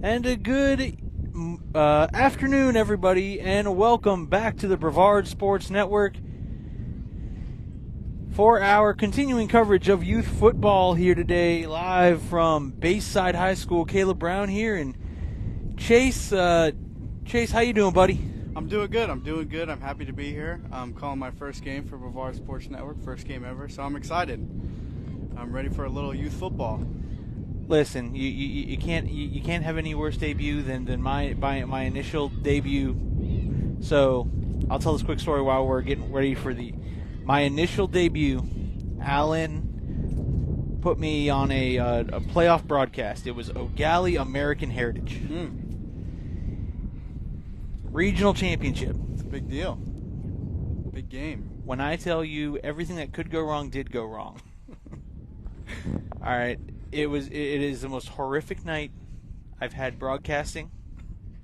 And a good afternoon, everybody, and welcome back to the Brevard Sports Network for our continuing coverage of youth football here today, live from Bayside High School. Caleb Brown here, and Chase. Chase, how you doing, buddy? I'm doing good. I'm happy to be here. I'm calling my first game for Brevard Sports Network, first game ever, so I'm excited. I'm ready for a little youth football. Listen, you can't have any worse debut than my initial debut. So I'll tell this quick story while we're getting ready for my initial debut. Alan put me on a playoff broadcast. It was O'Galley American Heritage Regional Championship. It's a big deal. Big game. When I tell you everything that could go wrong did go wrong. All right. It is the most horrific night I've had broadcasting,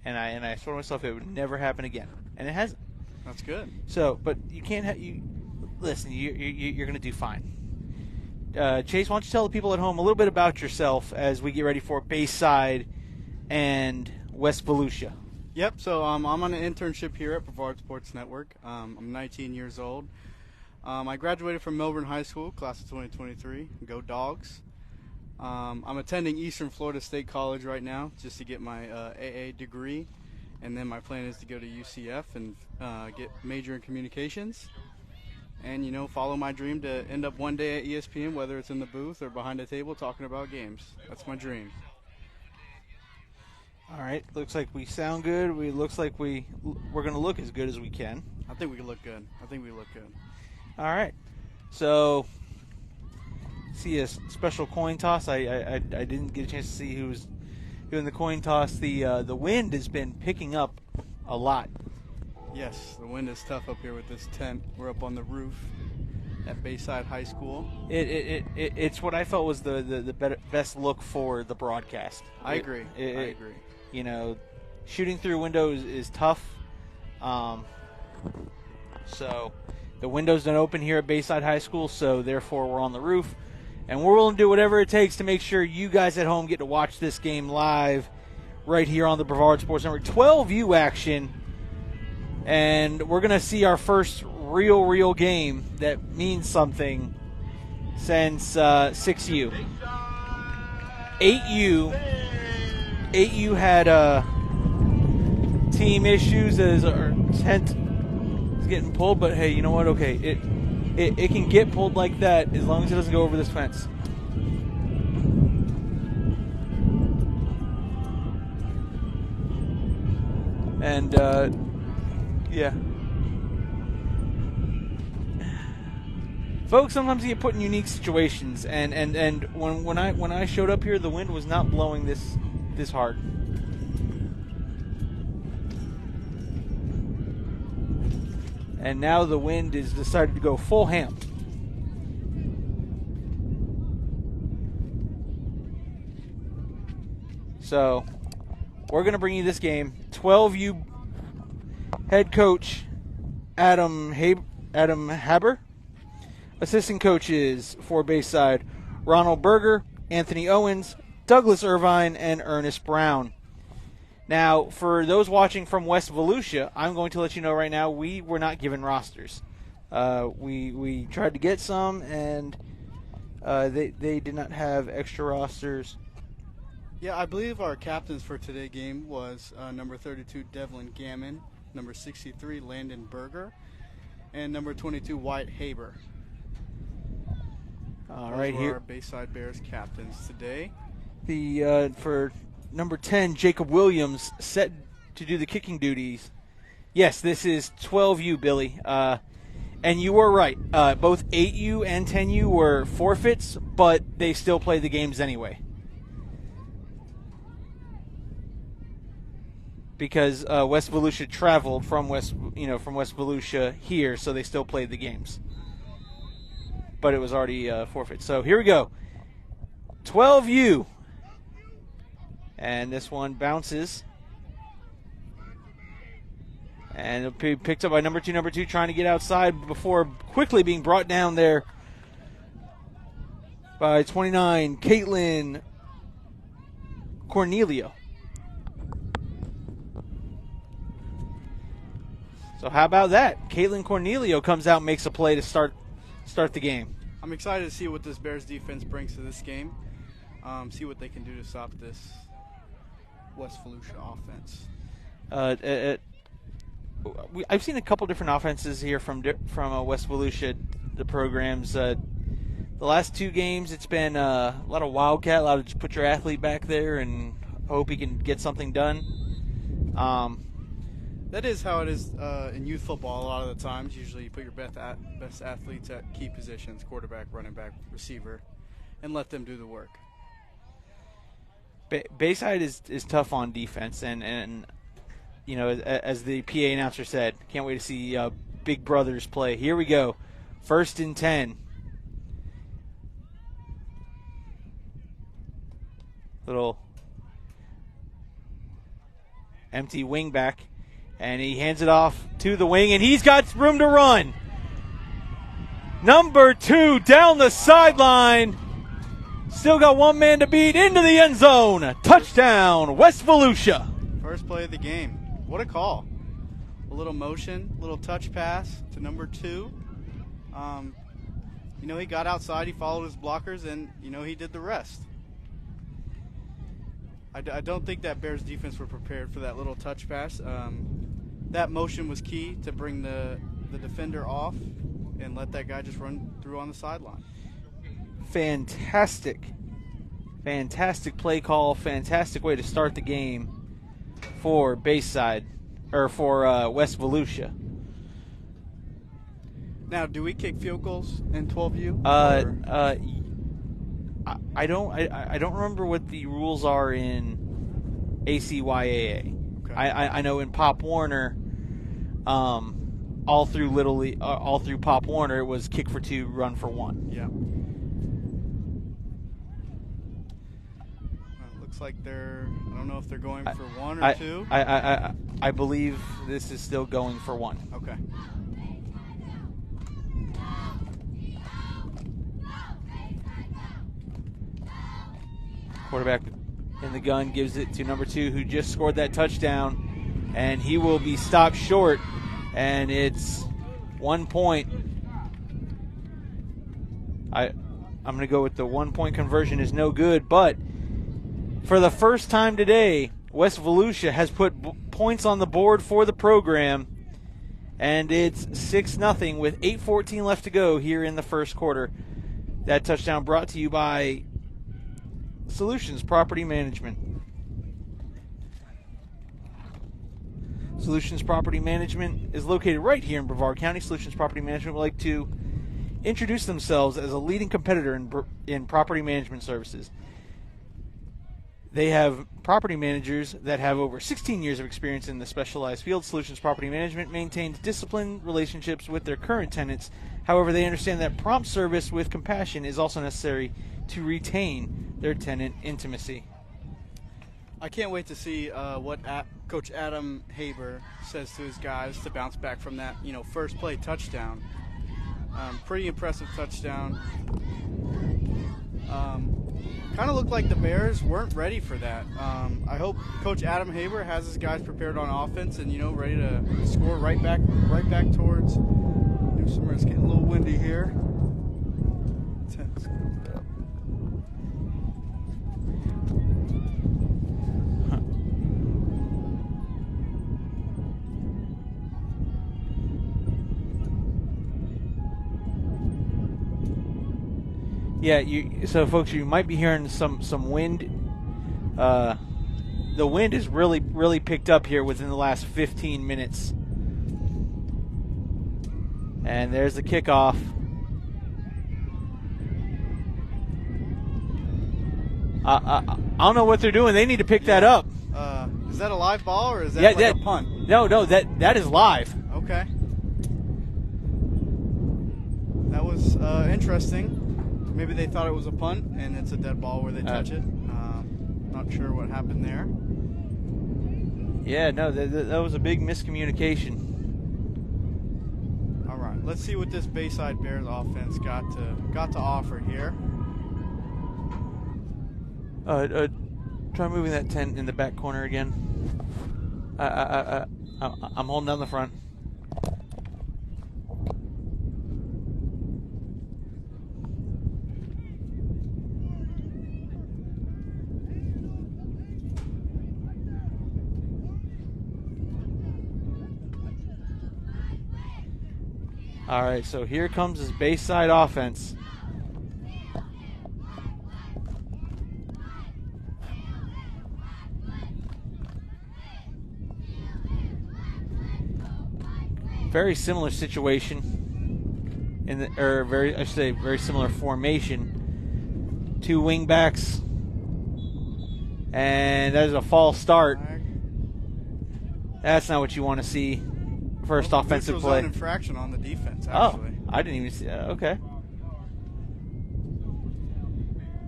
and I swore to myself it would never happen again, and it hasn't. That's good. So, but you can't listen. You're going to do fine. Chase, why don't you tell the people at home a little bit about yourself as we get ready for Bayside and WEST VOLUSIA? Yep. So I'm on an internship here at Brevard Sports Network. I'm 19 years old. I graduated from Melbourne High School, class of 2023. Go Dogs. I'm attending Eastern Florida State College right now just to get my AA degree, and then my plan is to go to UCF and get major in communications and, follow my dream to end up one day at ESPN, whether it's in the booth or behind a table talking about games. That's my dream. All right. Looks like we sound good. Looks like we're going to look as good as we can. I think we look good. All right. So see a special coin toss. I didn't get a chance to see who was doing the coin toss. The wind has been picking up a lot. Yes, the wind is tough up here with this tent. We're up on the roof at Bayside High School. It's what I felt was the best look for the broadcast. I agree. Shooting through windows is tough. So the windows don't open here at Bayside High School, so therefore we're on the roof. And we're willing to do whatever it takes to make sure you guys at home get to watch this game live right here on the Brevard Sports Network. 12U action. And we're going to see our first real game that means something since 6U. 8U had team issues as our tent is getting pulled. But, hey, you know what? Okay, it can get pulled like that as long as it doesn't go over this fence. And, yeah. Folks, sometimes you get put in unique situations. And when I showed up here, the wind was not blowing this hard. And now the wind is decided to go full ham. So we're going to bring you this game. 12U head coach Adam Haber. Assistant coaches for Bayside, Ronald Berger, Anthony Owens, Douglas Irvine, and Ernest Brown. Now, for those watching from WEST VOLUSIA, I'm going to let you know right now we were not given rosters. We tried to get some, and they did not have extra rosters. Yeah, I believe our captains for today's game was number 32, Devlin Gammon, number 63, Landon Berger, and number 22, Wyatt Haber. All right, here our Bayside Bears captains today. For number 10, Jacob Williams, set to do the kicking duties. Yes, this is 12U, Billy. And you were right. Both 8U and 10U were forfeits, but they still play the games anyway. Because WEST VOLUSIA traveled from West VOLUSIA here, so they still played the games. But it was already forfeit. So here we go. 12U. And this one bounces. And it'll be picked up by number two, trying to get outside before quickly being brought down there by 29, Caitlin Cornelio. So how about that? Caitlin Cornelio comes out and makes a play to start the game. I'm excited to see what this Bears defense brings to this game. See what they can do to stop this West Volusia offense. I've seen a couple different offenses here from West Volusia, the programs. The last 2 games, it's been a lot of wildcat, a lot of just put your athlete back there and hope he can get something done. That is how it is in youth football a lot of the times. Usually you put your best athletes at key positions, quarterback, running back, receiver, and let them do the work. Bayside is tough on defense, and you know, as the PA announcer said, can't wait to see Big Brothers play. Here we go. 1st and 10. Little empty wing back, and he hands it off to the wing, and he's got room to run. Number 2 down the sideline. Still got 1 man to beat into the end zone. Touchdown, West Volusia. First play of the game. What a call. A little motion, little touch pass to number 2. You know, he got outside, he followed his blockers, and, you know, he did the rest. I don't think that Bears defense were prepared for that little touch pass. That motion was key to bring the defender off and let that guy just run through on the sideline. Fantastic play call, fantastic way to start the game for Bayside, or for West Volusia. Now, do we kick field goals in 12U? I don't remember what the rules are in ACYAA. Okay. I know in Pop Warner, all through Little League, all through Pop Warner, it was kick for 2, run for 1. Yeah. Looks like I don't know if they're going for 1 or 2. I believe this is still going for 1. Okay. Quarterback in the gun gives it to number 2, who just scored that touchdown, and he will be stopped short, and it's 1 point. I'm going to go with the 1 point conversion is no good, but for the first time today, West Volusia has put points on the board for the program, and it's 6-0 with 8:14 left to go here in the first quarter. That touchdown brought to you by Solutions Property Management. Solutions Property Management is located right here in Brevard County. Solutions Property Management would like to introduce themselves as a leading competitor in property management services. They have property managers that have over 16 years of experience in the specialized field. Solutions Property Management maintains disciplined relationships with their current tenants. However, they understand that prompt service with compassion is also necessary to retain their tenant intimacy. I can't wait to see what Coach Adam Haber says to his guys to bounce back from that, first play touchdown. Pretty impressive touchdown. Kind of looked like the Bears weren't ready for that. I hope Coach Adam Haber has his guys prepared on offense and ready to score right back towards New Smyrna. It's getting a little windy here. Yeah, so folks, you might be hearing some wind. The wind has really picked up here within the last 15 minutes. And there's the kickoff. I don't know what they're doing. They need to pick that up. Is that a live ball or is that a punt? No, that is live. Okay. That was interesting. Maybe they thought it was a punt, and it's a dead ball where they touch it. Not sure what happened there. Yeah, no, that was a big miscommunication. All right, let's see what this Bayside Bears offense got to offer here. Try moving that 10 in the back corner again. I'm holding down the front. All right, so here comes his Bayside offense. Very similar situation I should say very similar formation. 2 wing backs, and that is a false start. That's not what you want to see. First offensive play. Infraction on the defense, actually. Oh, I didn't even see that. Okay.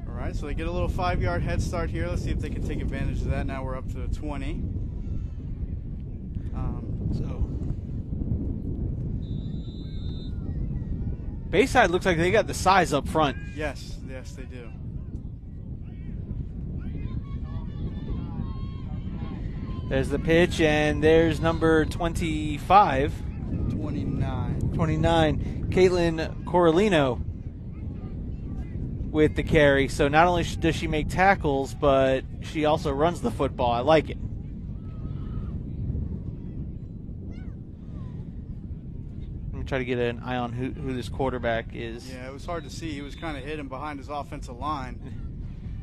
All right, so they get a little 5-yard head start here. Let's see if they can take advantage of that. Now we're up to the 20. Bayside looks like they got the size up front. Yes, they do. There's the pitch, and there's number 25. 29. Caitlin Coralino with the carry. So not only does she make tackles, but she also runs the football. I like it. Try to get an eye on who this quarterback is. Yeah, it was hard to see. He was kind of hidden behind his offensive line.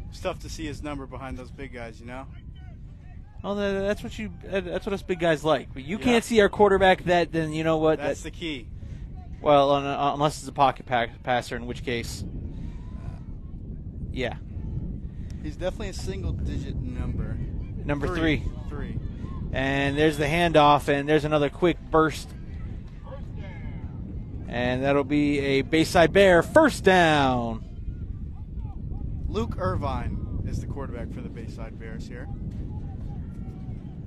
It's tough to see his number behind those big guys, you know? Oh, that's what us big guys like. But you can't see our quarterback, then you know what? That's the key. Well, unless it's a pocket passer, in which case, yeah. He's definitely a single-digit number. Number 3. 3. And there's the handoff, and there's another quick burst. And that'll be a Bayside Bear first down. Luke Irvine is the quarterback for the Bayside Bears here.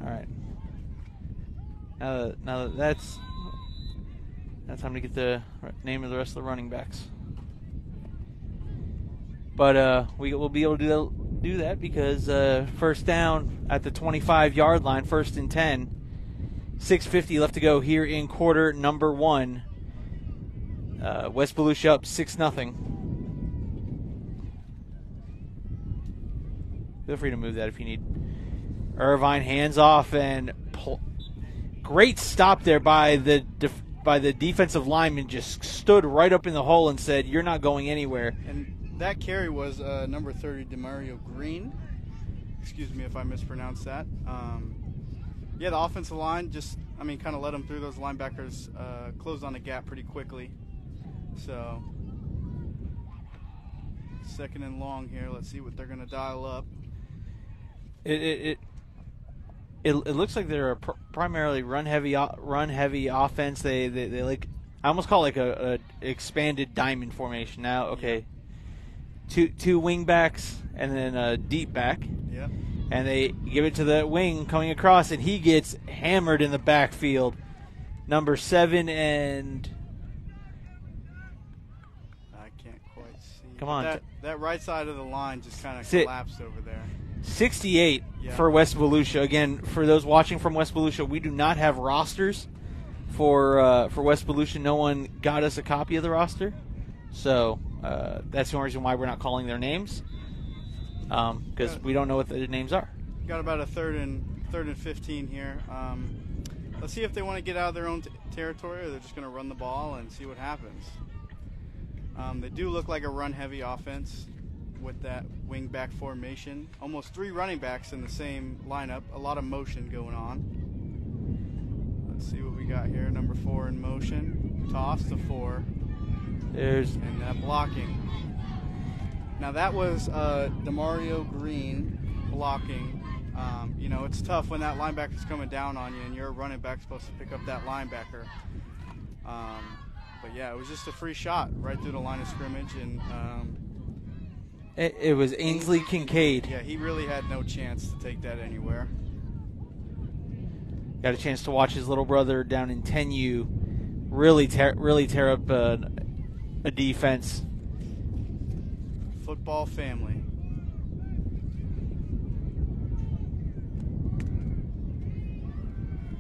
All right. Now that's time to get the name of the rest of the running backs. But we will be able to do that because first down at the 25-yard line, 1st and 10. 6:50 left to go here in quarter number 1. West Volusia up 6-0. Feel free to move that if you need. Irvine hands off, and great stop there by the defensive lineman. Just stood right up in the hole and said, "You're not going anywhere." And that carry was number 30, Demario Green. Excuse me if I mispronounced that. Yeah, the offensive line kind of let them through. Those linebackers closed on the gap pretty quickly. So, 2nd and long here. Let's see what they're going to dial up. It looks like they're a primarily run heavy offense. They like, I almost call it like a expanded diamond formation now. Okay, two wing backs and then a deep back. Yeah. And they give it to the wing coming across, and he gets hammered in the backfield. Number 7 and. Come on. That right side of the line just kind of collapsed over there. 68 for West Volusia. Again, for those watching from West Volusia, we do not have rosters for West Volusia. No one got us a copy of the roster. So that's the only reason why we're not calling their names, because we don't know what their names are. Got about a third and 15 here. Let's see if they want to get out of their own territory, or they're just going to run the ball and see what happens. They do look like a run-heavy offense with that wing-back formation. Almost 3 running backs in the same lineup. A lot of motion going on. Let's see what we got here. Number 4 in motion. Toss to 4. And that blocking. Now that was Demario Green blocking. It's tough when that linebacker's coming down on you and you're a running back supposed to pick up that linebacker. But yeah, it was just a free shot right through the line of scrimmage, and it was Ainsley Kincaid. Yeah, he really had no chance to take that anywhere. Got a chance to watch his little brother down in 10U really tear up a defense. Football family.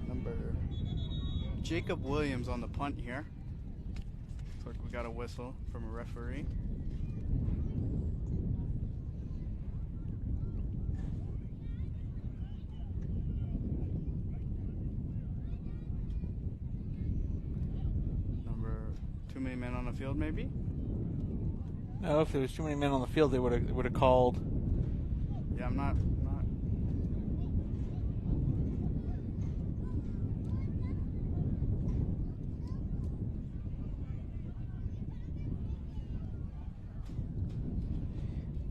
Number Jacob Williams on the punt here. Looks like we got a whistle from a referee. Number men on the field, maybe. No, if there was too many men on the field, they would have called. Yeah, I'm not.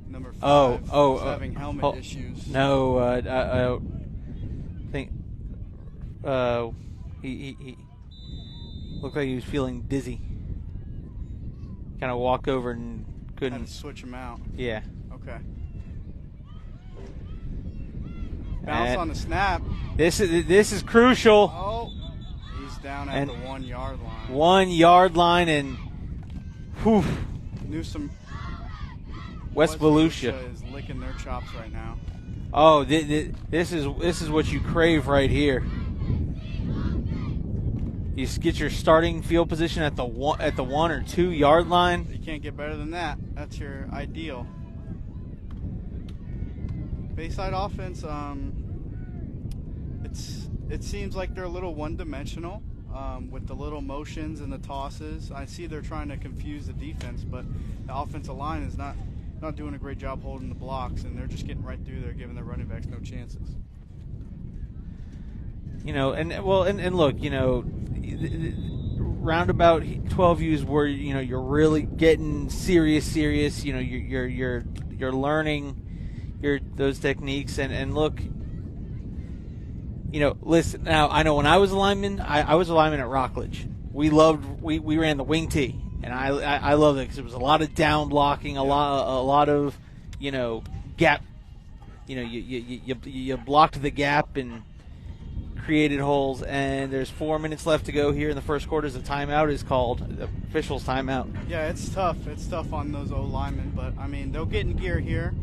Number 5 is having helmet issues. No, I think he looked like he was feeling dizzy. Kind of walked over and couldn't. Had to switch him out. Yeah. Okay. Bounce on the snap. This is crucial. Oh, he's down at the 1 yard line. 1 yard line, and whew. Newsom. West Volusia is licking their chops right now. Oh, this is what you crave right here. You get your starting field position at the 1 or 2 yard line. You can't get better than that. That's your ideal. Bayside offense, it seems like they're a little one-dimensional with the little motions and the tosses. I see they're trying to confuse the defense, but the offensive line is not doing a great job holding the blocks, and they're just getting right through there, giving their running backs no chances. You know, and look, you know, roundabout 12 U's where you're really getting serious. You know, you're learning those techniques, and look, you know, listen. Now I know when I was a lineman, I was a lineman at Rockledge. We ran the wing tee. And I love it because it was a lot of down blocking, a lot of, you know, gap. You know, you blocked the gap and created holes. And there's 4 minutes left to go here in the first quarter. As a timeout is called, the official's timeout. Yeah, it's tough. It's tough on those O linemen, but I mean they'll get in gear here.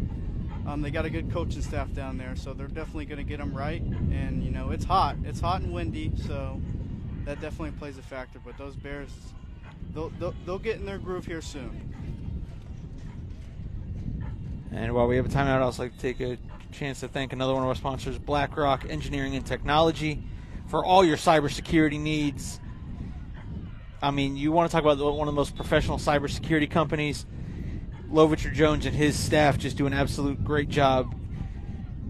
They got a good coaching staff down there, so they're definitely going to get them right. And you know, it's hot and windy, so that definitely plays a factor. But those Bears. They'll get in their groove here soon. And while we have a timeout, I'd also like to take a chance to thank another one of our sponsors, BlackRock Engineering and Technology, for all your cybersecurity needs. I mean, you want to talk about one of the most professional cybersecurity companies. Lovicher Jones and his staff just do an absolute great job.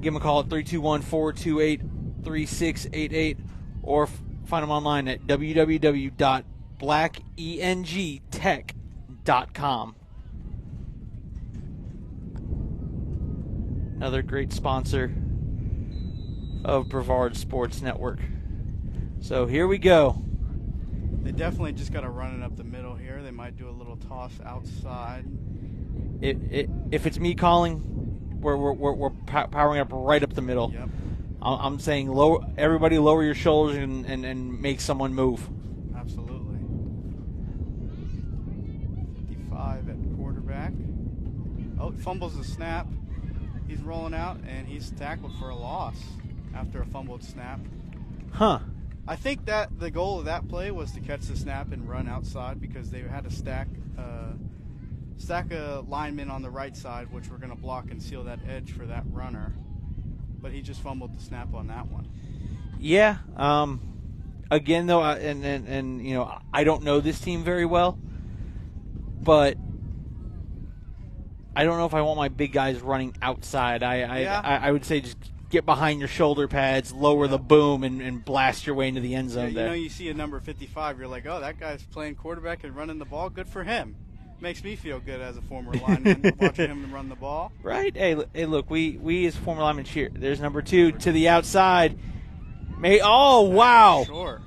Give them a call at 321-428-3688 or find them online at www.blackengtech.com. Another great sponsor of Brevard Sports Network. So here we go. They definitely just got to run it up the middle here. They might do a little toss outside. If it's me calling, we're powering up right up the middle. Yep. I'm saying everybody lower your shoulders and make someone move. Absolutely. 55 at quarterback. Oh, fumbles the snap. He's rolling out, and he's tackled for a loss after a fumbled snap. Huh. I think that the goal of that play was to catch the snap and run outside because they had to stack a lineman on the right side, which were going to block and seal that edge for that runner. But he just fumbled the snap on that one. Yeah. Again, though, and you know, I don't know this team very well, but I don't know if I want my big guys running outside. I would say just get behind your shoulder pads, lower the boom, and blast your way into the end zone. You know, you see a number 55, you're like, oh, that guy's playing quarterback and running the ball. Good for him. Makes me feel good as a former lineman watching him run the ball. Right. Hey, look, we as former linemen cheer. There's number 2 to the outside. Wow. Sure.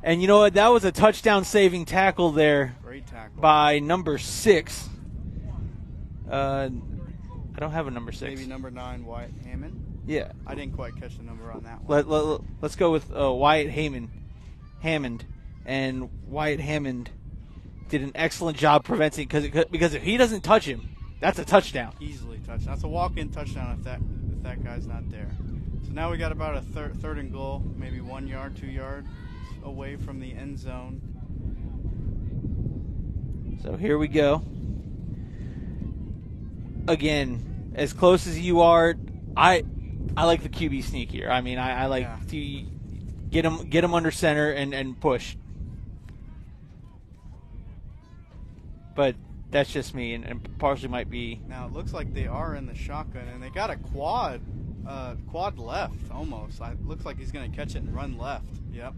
And you know what? That was a touchdown-saving tackle there. Great tackle. By number 6. I don't have a number 6. Maybe number 9, Wyatt Hammond. Yeah. I didn't quite catch the number on that one. Let's go with Wyatt Hammond. And Wyatt Hammond did an excellent job preventing, because if he doesn't touch him, that's a touchdown. Easily touchdown. That's a walk-in touchdown if that guy's not there. So now we got about a third and goal, maybe 1 yard, 2 yards away from the end zone. So here we go. Again, as close as you are, I like the QB sneak here. I mean, I like to get him under center and push. but that's just me, and partially might be. Now it looks like they are in the shotgun, and they got a quad left almost. It looks like he's going to catch it and run left. Yep.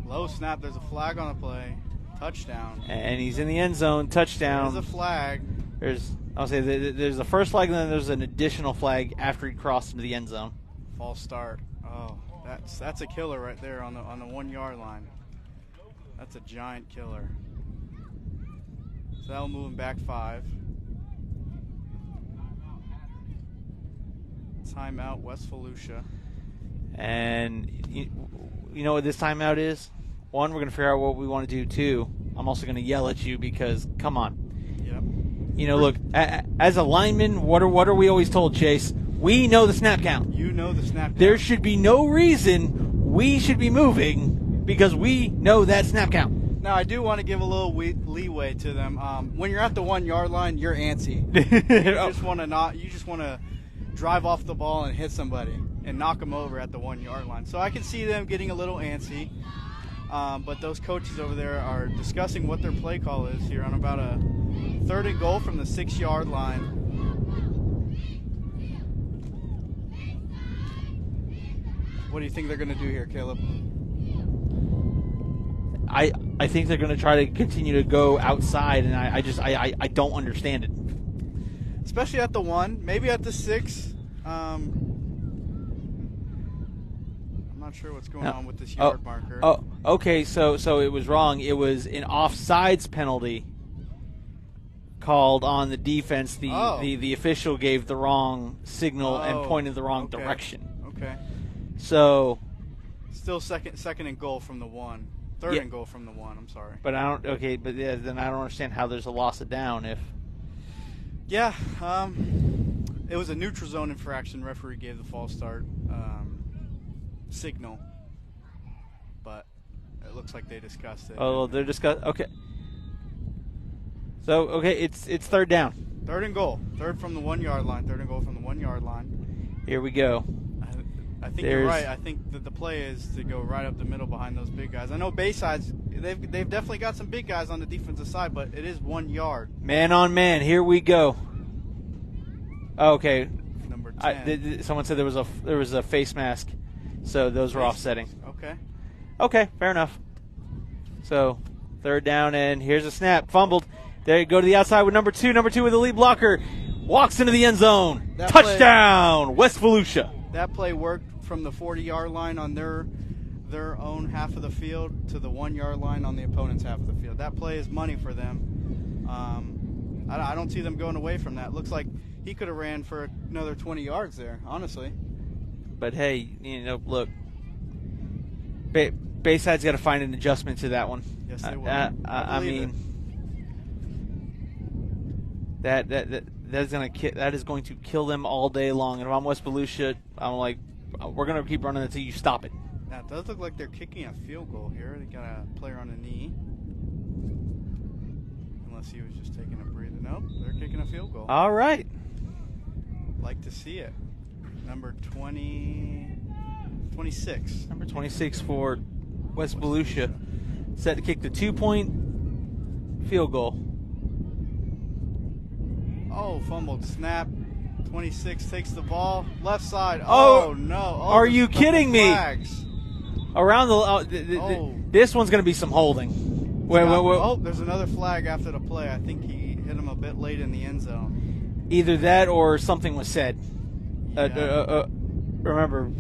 Low snap. There's a flag on the play. Touchdown. And he's in the end zone. Touchdown. There's a flag. I'll say there's the first flag, and then there's an additional flag after he crossed into the end zone. False start. Oh, that's a killer right there on the 1 yard line. That's a giant killer. So that'll move him back 5. Timeout, West Volusia. And you know what this timeout is? 1, we're going to figure out what we want to do. 2, I'm also going to yell at you because, come on. Yep. Look, as a lineman, what are we always told, Chase? We know the snap count. You know the snap count. There should be no reason we should be moving because we know that snap count. Now, I do want to give a little leeway to them. When you're at the 1 yard line, you're antsy. You just want to drive off the ball and hit somebody and knock them over at the 1 yard line. So I can see them getting a little antsy. But those coaches over there are discussing what their play call is here on about a 3rd and goal from the 6 yard line. What do you think they're going to do here, Caleb? I think they're going to try to continue to go outside, and I don't understand it. Especially at the 1, maybe at the 6. I'm not sure what's going on with this yard marker. Oh, okay, so it was wrong. It was an offsides penalty called on the defense. The official gave the wrong signal and pointed the wrong direction. Okay. So still second and goal from the 1. 3rd and goal from the 1. I'm sorry. But then I don't understand how there's a loss of down if. Yeah, it was a neutral zone infraction. Referee gave the false start signal, but it looks like they discussed it. Oh, they're Okay. So it's 3rd down. 3rd and goal. 3rd from the 1 yard line. 3rd and goal from the 1 yard line. Here we go. I think you're right. I think that the play is to go right up the middle behind those big guys. I know Bayside's they've definitely got some big guys on the defensive side, but it is 1 yard. Man on man. Here we go. Okay. Number 10. Someone said there was a face mask, so those were offsetting. Okay. Okay, fair enough. So 3rd down, and here's a snap. Fumbled. There you go to the outside with number 2. Number 2 with the lead blocker. Walks into the end zone. Touchdown, West Volusia. That play worked from the 40-yard line on their own half of the field to the 1 yard line on the opponent's half of the field. That play is money for them. I don't see them going away from that. Looks like he could have ran for another 20 yards there, honestly. But hey, look, Bayside's got to find an adjustment to that one. Yes, they will. I mean, that is going to kill them all day long. And if I'm West Volusia, I'm like, we're going to keep running until you stop it. Now, it does look like they're kicking a field goal here. They got a player on a knee. Unless he was just taking a breather. Nope, they're kicking a field goal. All right. Like to see it. Number 26. Number 26 for West Volusia. Set to kick the 2-point field goal. Oh, fumbled snap. 26 takes the ball. Left side. Oh, no. Are you kidding me? Flags. Around this one's going to be some holding. Wait. Oh, there's another flag after the play. I think he hit him a bit late in the end zone. Either that or something was said. Yeah. Remember,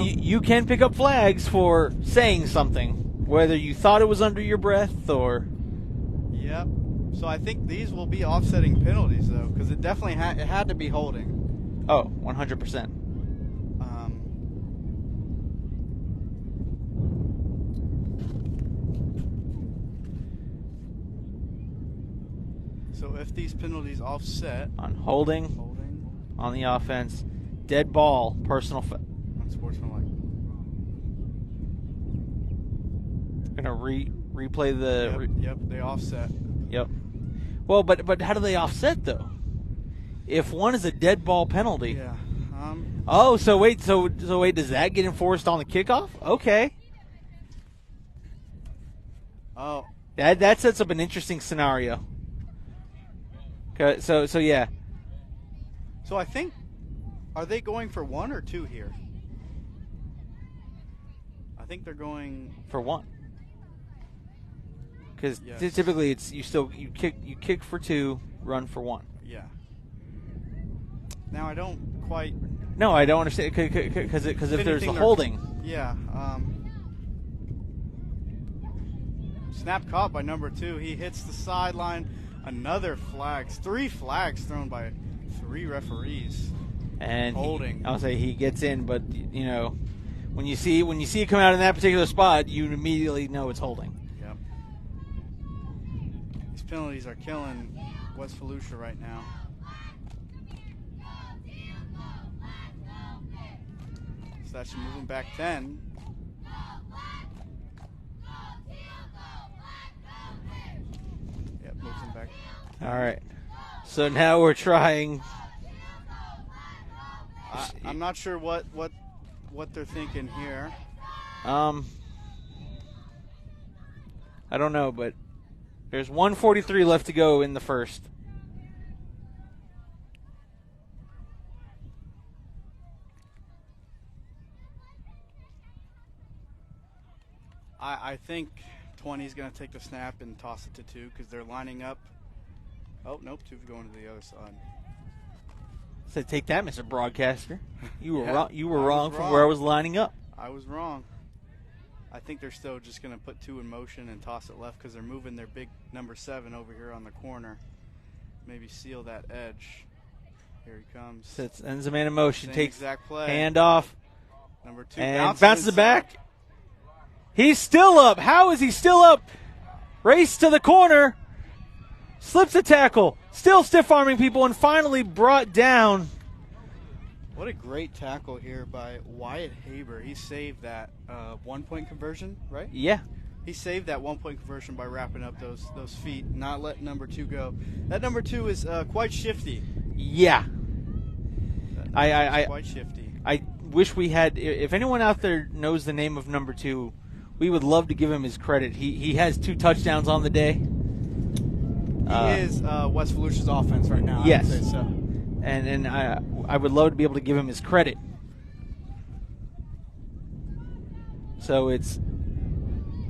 you can pick up flags for saying something, whether you thought it was under your breath or. Yep. So I think these will be offsetting penalties, though, because it definitely it had to be holding. Oh, 100%. So if these penalties offset on holding on the offense, dead ball, personal unsportsmanlike. Gonna replay the. Yep, they offset. Yep. Well, but how do they offset though? If one is a dead ball penalty. Yeah. Oh, so wait, does that get enforced on the kickoff? Okay. Oh. That sets up an interesting scenario. So yeah. So I think, are they going for 1 or 2 here? I think they're going for 1. Because yes. typically it's you kick for 2, run for 1. Yeah. Now I don't quite. No, I don't understand because if there's a holding. Yeah. Snap caught by number 2. He hits the sideline. Another flag. 3 flags thrown by 3 referees. And holding. I'll say he gets in, but you know, when you see it come out in that particular spot, you immediately know it's holding. Yep. These penalties are killing West Volusia right now. So that should move him back 10. Yep, moves him back. All right. So now we're trying. I'm not sure what they're thinking here. I don't know, but there's 1:43 left to go in the first. I think 20 is going to take the snap and toss it to 2 because they're lining up. Oh, nope, 2's going to the other side. So take that, Mr. Broadcaster. You were Yeah, wrong. You were wrong from where I was lining up. I was wrong. I think they're still just going to put 2 in motion and toss it left because they're moving their big number 7 over here on the corner. Maybe seal that edge. Here he comes. Sends a man in motion. Same takes exact play. Hand off. Number 2 and bounces it inside. back. He's still up. How is he still up? Race to the corner. Slips a tackle. Still stiff-arming people and finally brought down. What a great tackle here by Wyatt Haber. He saved that 1-point conversion, right? Yeah. He saved that 1-point conversion by wrapping up those feet, not letting number 2 go. That number 2 is quite shifty. Yeah. Quite shifty. I wish we had. If anyone out there knows the name of number 2, we would love to give him his credit. He has 2 touchdowns on the day. He is West Volusia's offense right now. Yes. I would say so. And I would love to be able to give him his credit. So it's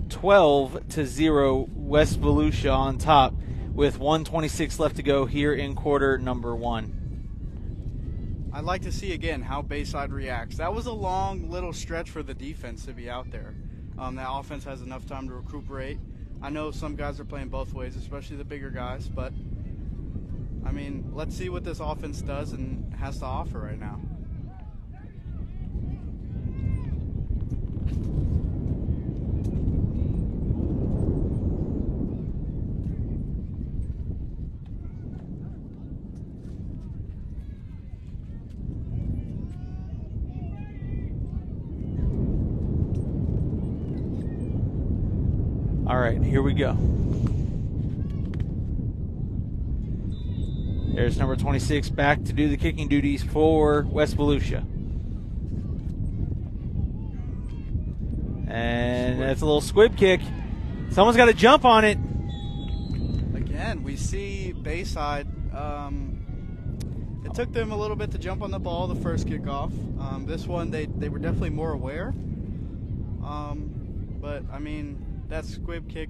12-0 West Volusia on top with 1:26 left to go here in quarter number 1. I'd like to see again how Bayside reacts. That was a long little stretch for the defense to be out there. That offense has enough time to recuperate. I know some guys are playing both ways, especially the bigger guys, but I mean, let's see what this offense does and has to offer right now. All right, here we go. There's number 26 back to do the kicking duties for West Volusia. And that's a little squib kick. Someone's got to jump on it. Again, we see Bayside. It took them a little bit to jump on the ball the first kickoff. This one, they were definitely more aware. But, I mean, that squib kick,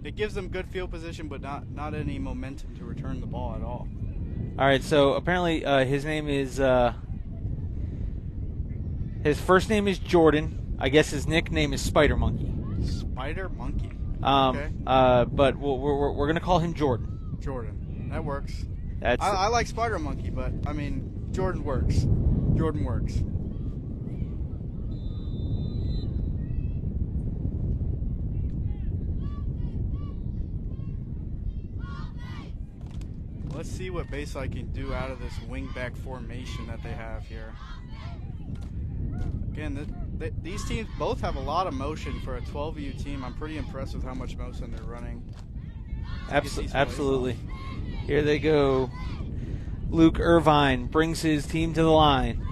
it gives them good field position, but not any momentum to return the ball at all. All right, so apparently his name is his first name is Jordan. I guess his nickname is Spider Monkey. Spider Monkey. Okay. But we're gonna call him Jordan. Jordan, that works. That's I like Spider Monkey, but I mean Jordan works. Jordan works. Let's see what Bayside can do out of this wingback formation that they have here. Again, these teams both have a lot of motion for a 12U team. I'm pretty impressed with how much motion they're running. Absolutely. Here they go. Luke Irvine brings his team to the line.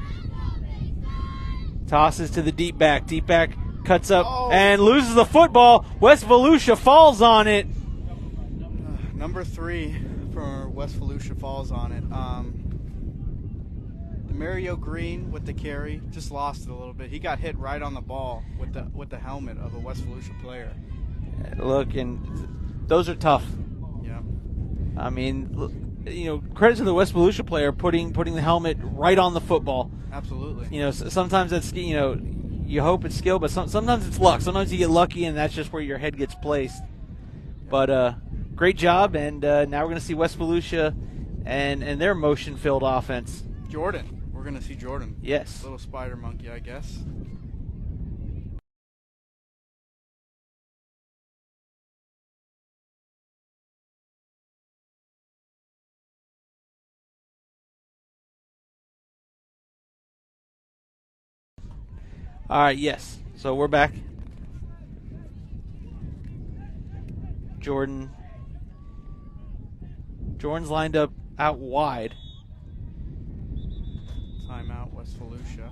Tosses to the deep back. Deep back Cuts up and loses the football. West Volusia falls on it. Number 3 for West Volusia falls on it. Mario Green with the carry just lost it a little bit. He got hit right on the ball with the helmet of a West Volusia player. Look, and those are tough. Yeah. I mean, credit to the West Volusia player putting the helmet right on the football. Absolutely. Sometimes that's you hope it's skill, but sometimes it's luck. Sometimes you get lucky, and that's just where your head gets placed. But great job, and now we're going to see West Volusia and their motion-filled offense. Jordan. We're going to see Jordan. Yes. Little spider monkey, I guess. All right, yes. So we're back. Jordan's lined up out wide. Timeout, West Volusia.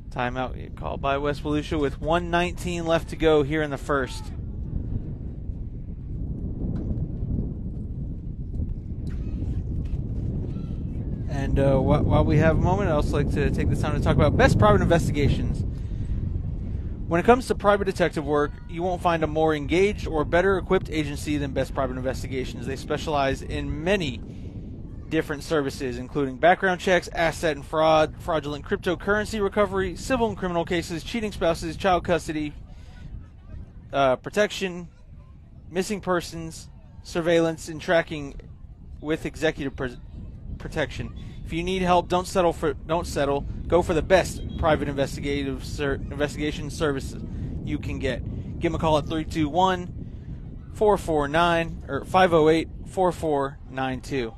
Timeout called by West Volusia with 1:19 left to go here in the first. And while we have a moment, I'd also like to take this time to talk about best private investigations. When it comes to private detective work, you won't find a more engaged or better equipped agency than Best Private Investigations. They specialize in many different services, including background checks, asset and fraud, fraudulent cryptocurrency recovery, civil and criminal cases, cheating spouses, child custody, protection, missing persons, surveillance, and tracking with executive protection. If you need help, don't settle. Go for the best private investigation services you can get. Give them a call at 321-449 or 508-4492,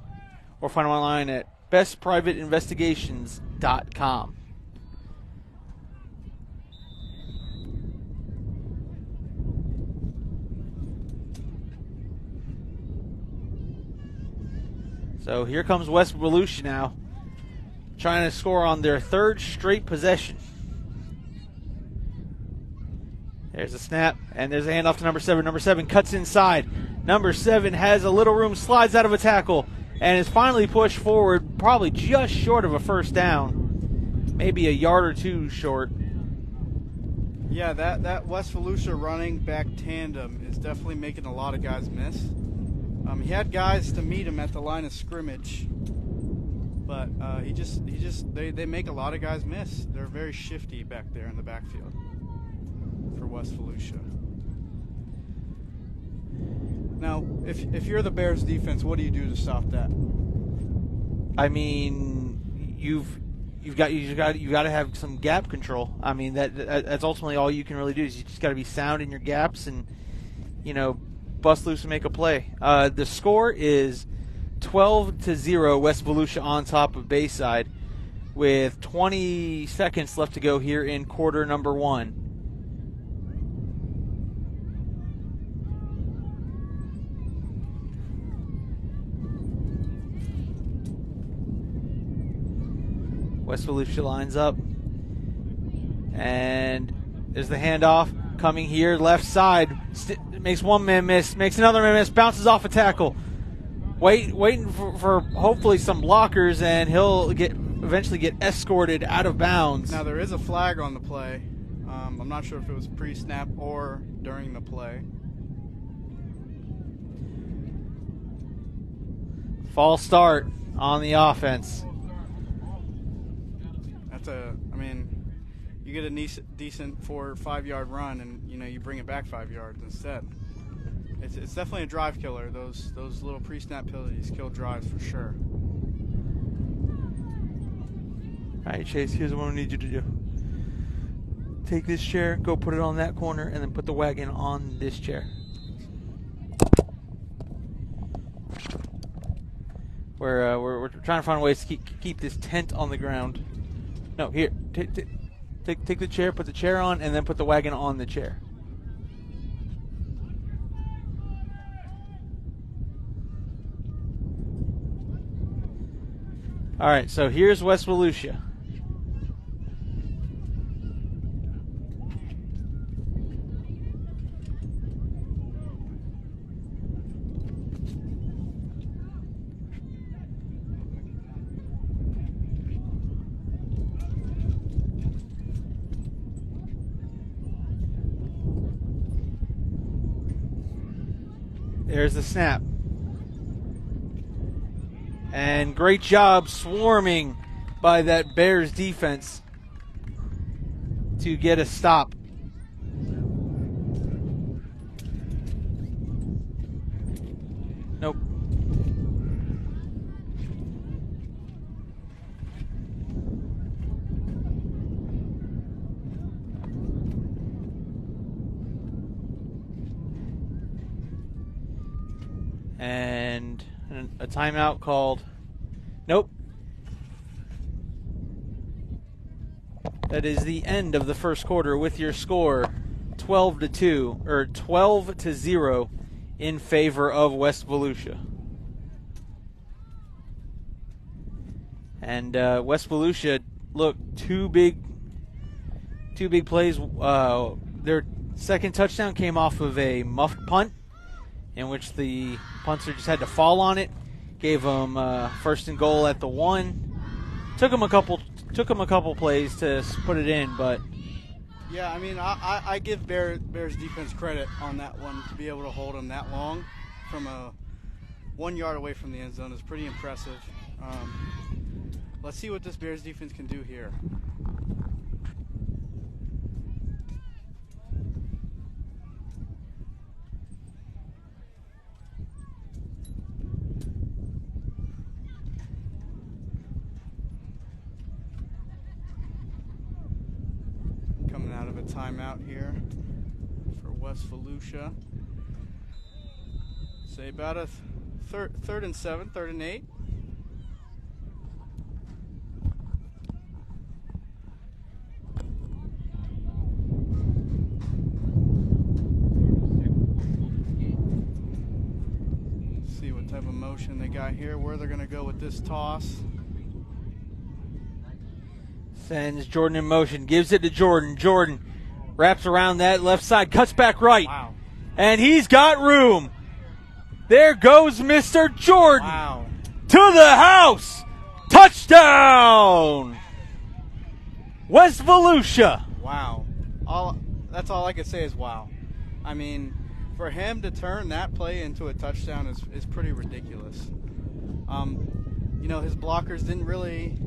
or find them online at bestprivateinvestigations.com. So here comes West Volusia now, trying to score on their third straight possession. There's a snap, and there's a handoff to number 7. Number 7 cuts inside. Number 7 has a little room, slides out of a tackle, and is finally pushed forward, probably just short of a first down, maybe a yard or two short. Yeah, that West Volusia running back tandem is definitely making a lot of guys miss. He had guys to meet him at the line of scrimmage, but they make a lot of guys miss. They're very shifty back there in the backfield for West Volusia. Now, if you're the Bears defense, what do you do to stop that? I mean, you've got to have some gap control. I mean, that's ultimately all you can really do. Is you just got to be sound in your gaps and bust loose and make a play. The score is 12-0, West Volusia on top of Bayside, with 20 seconds left to go here in quarter number 1. West Volusia lines up, and there's the handoff coming here, left side, makes one man miss, makes another man miss, bounces off a tackle, waiting for hopefully some blockers, and he'll eventually get escorted out of bounds. Now there is a flag on the play. I'm not sure if it was pre-snap or during the play. False start on the offense. You get a decent 4 or 5 yard run, and you bring it back 5 yards instead. It's definitely a drive killer. Those little pre-snap penalties kill drives for sure. All right, Chase, here's what I need you to do. Take this chair, go put it on that corner, and then put the wagon on this chair. We're trying to find ways to keep this tent on the ground. No, here, take the chair, put the chair on, and then put the wagon on the chair. All right, so here's West Volusia. There's the snap. And great job swarming by that Bears defense to get a stop. Nope. And a timeout called. Nope. That is the end of the first quarter with your score 12-2 or 12-0 in favor of West Volusia. And West Volusia, look, two big plays. Their second touchdown came off of a muffed punt, in which the punter just had to fall on it. Gave them first and goal at the 1. Took them a couple plays to put it in, but yeah, I mean, I give Bears defense credit on that one. To be able to hold them that long from 1 yard away from the end zone is pretty impressive. Let's see what this Bears defense can do here. Coming out of a timeout here for West Volusia. Say about a third and 7, 3rd and 8. See what type of motion they got here, where they're going to go with this toss. Sends Jordan in motion, gives it to Jordan. Jordan wraps around that left side, cuts back right. Wow. And he's got room. There goes Mr. Jordan. Wow. To the house. Touchdown. West Volusia. Wow. That's all I could say is wow. I mean, for him to turn that play into a touchdown is pretty ridiculous. You know, his blockers didn't really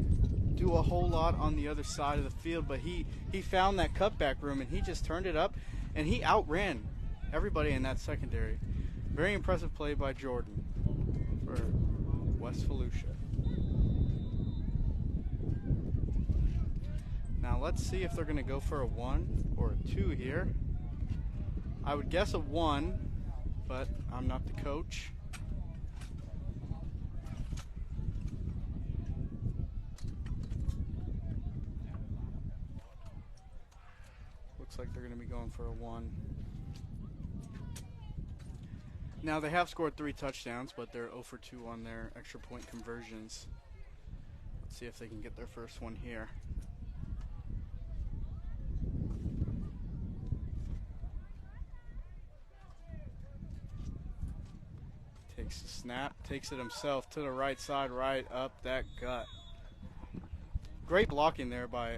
do a whole lot on the other side of the field, but he found that cutback room and he just turned it up and he outran everybody in that secondary. Very impressive play by Jordan for West Volusia. Now let's see if they're going to go for a 1 or a 2 here. I would guess a 1, but I'm not the coach. Looks like they're going to be going for a 1. Now they have scored 3 touchdowns, but they're 0 for 2 on their extra point conversions. Let's see if they can get their first one here. Takes the snap, takes it himself to the right side, right up that gut. Great blocking there by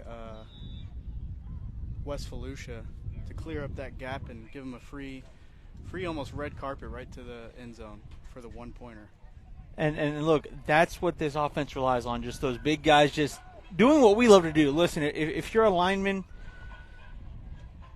West Volusia to clear up that gap and give him a free almost red carpet right to the end zone for the 1-pointer. And look, that's what this offense relies on, just those big guys just doing what we love to do. Listen, if you're a lineman,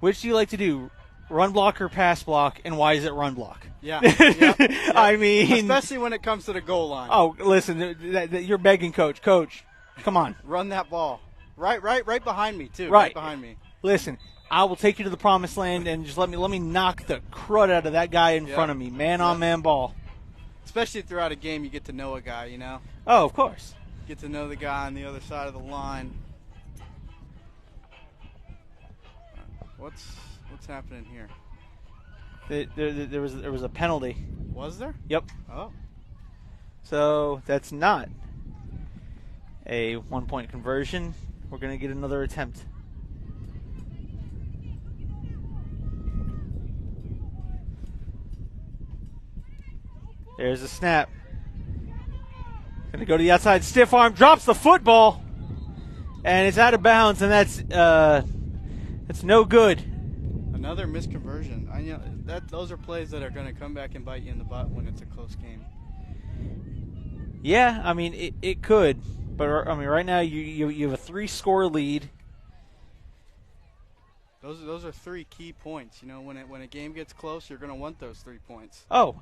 which do you like to do? Run block or pass block, and why is it run block? Yeah. Yep. I mean, especially when it comes to the goal line. Oh, listen, you're begging Coach. Coach, come on. Run that ball. Right behind me, too. Right behind me. Listen, I will take you to the promised land and just let me knock the crud out of that guy in front of me. Man-on-man ball. Especially throughout a game, you get to know a guy, you know? Oh, of course. Get to know the guy on the other side of the line. What's happening here? There was a penalty. Was there? Yep. Oh. So that's not a 1-point conversion. We're going to get another attempt. There's a snap. Going to go to the outside, stiff arm, drops the football, and it's out of bounds, and that's no good. Another misconversion. those are plays that are going to come back and bite you in the butt when it's a close game. Yeah, I mean, it could. But, I mean, right now you have a 3-score lead. Those are 3 key points. You know, when a game gets close, you're going to want those 3 points. Oh,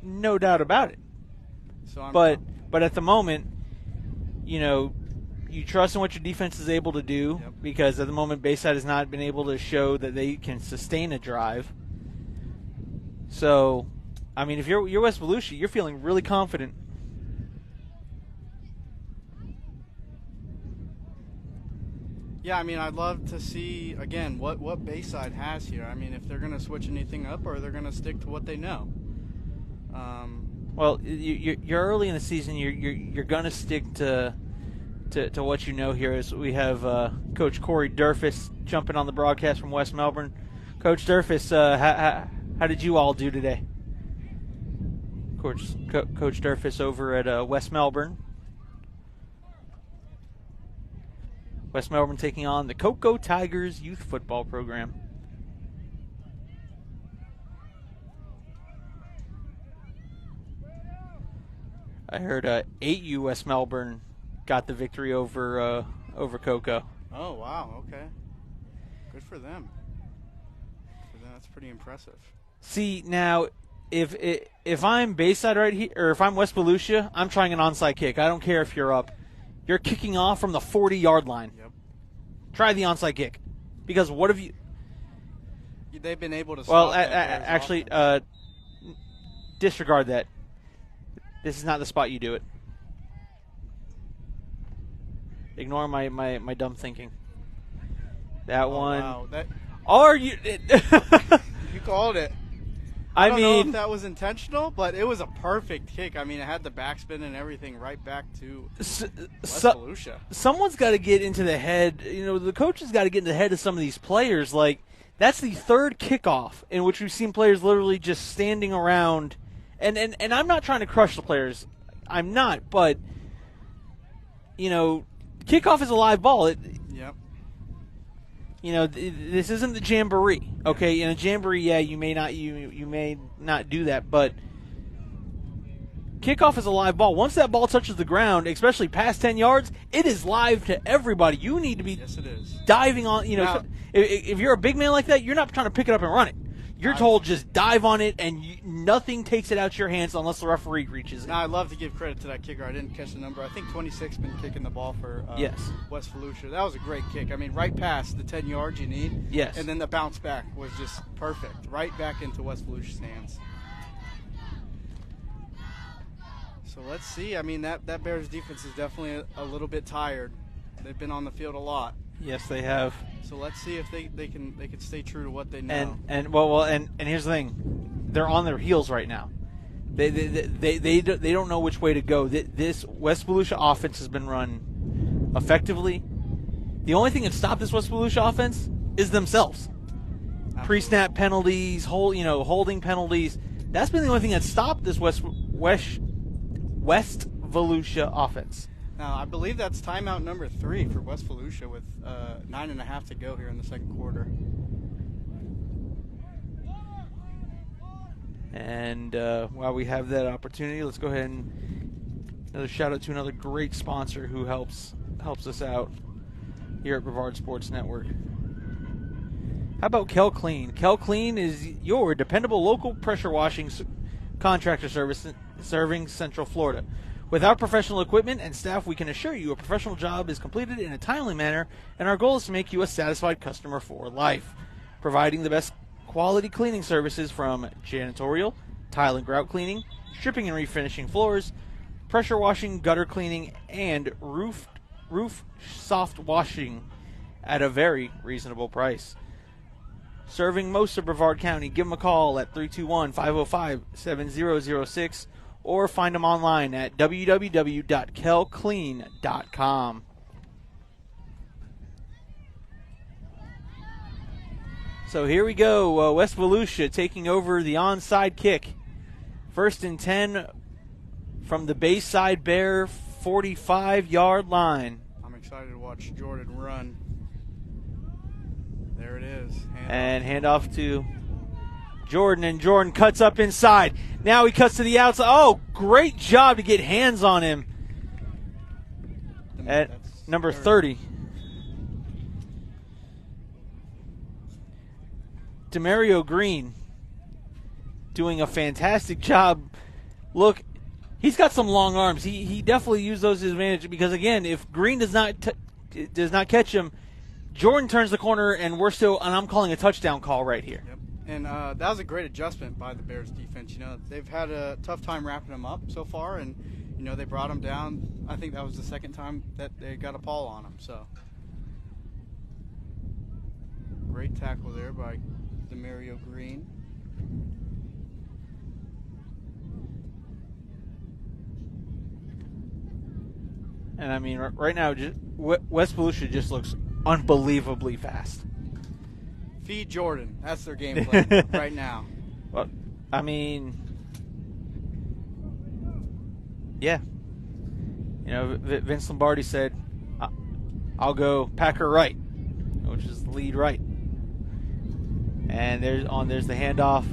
no doubt about it. So but at the moment, you know, you trust in what your defense is able to do, yep. because at the moment Bayside has not been able to show that they can sustain a drive. So, I mean, if you're West Volusia, you're feeling really confident. Yeah, I mean, I'd love to see, again, what Bayside has here. I mean, if they're going to switch anything up or they're going to stick to what they know. Well, you're early in the season. You're going to stick to what you know here. As we have Coach Corey Durfus jumping on the broadcast from West Melbourne. Coach Durfus, how did you all do today? Coach Durfus over at West Melbourne. West Melbourne taking on the Cocoa Tigers youth football program. I heard 8U West Melbourne got the victory over Cocoa. Oh, wow, okay. Good for them. That's pretty impressive. See, now, if I'm Bayside right here, or if I'm West Volusia, I'm trying an onside kick. I don't care if you're up. You're kicking off from the 40-yard line. Yep. Try the onside kick. Because what have you... They've been able to... Well, actually, disregard that. This is not the spot you do it. Ignore my dumb thinking. That one... Wow. Are you... You called it. I don't know if that was intentional, but it was a perfect kick. I mean, it had the backspin and everything right back to West Volusia. Someone's got to get into the head. You know, the coach's got to get in the head of some of these players. Like, that's the 3rd kickoff in which we've seen players literally just standing around. And I'm not trying to crush the players. I'm not. But, you know, kickoff is a live ball. Yep. You know, this isn't the jamboree. Okay, in a jamboree, yeah, you may not do that, but kickoff is a live ball. Once that ball touches the ground, especially past 10 yards, it is live to everybody. You need to be diving on. You know, now, if you're a big man like that, you're not trying to pick it up and run it. You're told just dive on it, and nothing takes it out of your hands unless the referee reaches it. Now, I'd love to give credit to that kicker. I didn't catch the number. I think 26 been kicking the ball for West Volusia. That was a great kick. I mean, right past the 10 yards you need. Yes. And then the bounce back was just perfect. Right back into West Volusia's hands. So let's see. I mean, that Bears defense is definitely a little bit tired. They've been on the field a lot. Yes, they have. So let's see if they can stay true to what they know. And here's the thing, they're on their heels right now. They don't know which way to go. This West Volusia offense has been run effectively. The only thing that stopped this West Volusia offense is themselves. Absolutely. Pre-snap penalties, holding penalties. That's been the only thing that stopped this West Volusia offense. Now, I believe that's timeout number 3 for West Volusia with 9.5 to go here in the second quarter. And while we have that opportunity, let's go ahead and another shout out to another great sponsor who helps us out here at Brevard Sports Network. How about Kel Clean? Kel Clean is your dependable local pressure washing contractor service serving Central Florida. With our professional equipment and staff, we can assure you a professional job is completed in a timely manner, and our goal is to make you a satisfied customer for life. Providing the best quality cleaning services from janitorial, tile and grout cleaning, stripping and refinishing floors, pressure washing, gutter cleaning, and roof soft washing at a very reasonable price. Serving most of Brevard County, give them a call at 321-505-7006 or find them online at www.kelclean.com. So here we go, West Volusia taking over the onside kick. 1st and 10 from the Bayside Bear 45-yard line. I'm excited to watch Jordan run. There it is. Handoff to And Jordan cuts up inside. Now he cuts to the outside. Oh, great job to get hands on him at number 30. Demario Green doing a fantastic job. Look, he's got some long arms. He definitely used those to his advantage because, again, if Green does not catch him, Jordan turns the corner, and I'm calling a touchdown call right here. Yep. And that was a great adjustment by the Bears defense. You know, they've had a tough time wrapping him up so far, and, you know, they brought him down. I think that was the second time that they got a paul on him. So, great tackle there by Demario Green. And, I mean, right now, West Volusia just looks unbelievably fast. Feed Jordan. That's their game plan right now. Well, I mean, yeah. You know, Vince Lombardi said, I'll go Packer right, which is lead right. And there's the handoff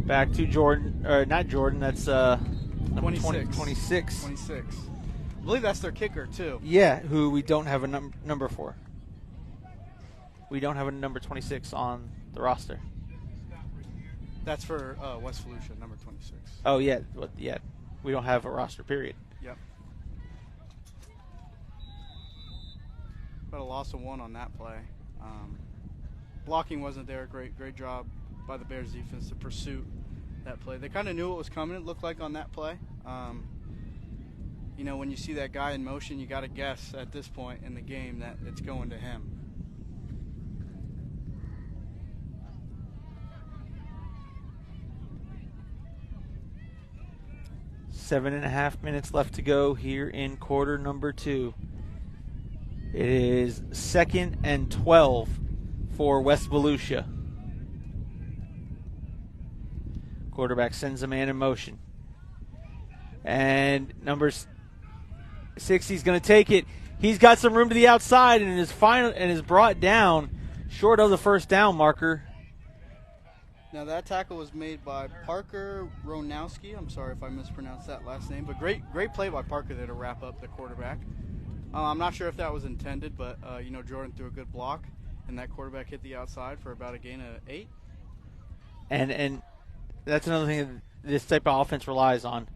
back to Jordan, or not Jordan, that's 26. 26. I believe that's their kicker, too. Yeah, who we don't have a number for. We don't have a number 26 on the roster. That's for West Volusia, number 26. Oh, yeah. Yeah. We don't have a roster, period. Yep. But a loss of 1 on that play. Blocking wasn't there. Great job by the Bears defense to pursue that play. They kind of knew what was coming, it looked like, on that play. You know, when you see that guy in motion, you got to guess at this point in the game that it's going to him. Seven and a half minutes left to go here in quarter number 2. It is 2nd and 12 for West Volusia. Quarterback sends a man in motion. And number 60 is going to take it. He's got some room to the outside and is brought down short of the first down marker. Now that tackle was made by Parker Ronowski. I'm sorry if I mispronounced that last name, but great play by Parker there to wrap up the quarterback. I'm not sure if that was intended, but you know, Jordan threw a good block, and that quarterback hit the outside for about a gain of 8. And that's another thing that this type of offense relies on: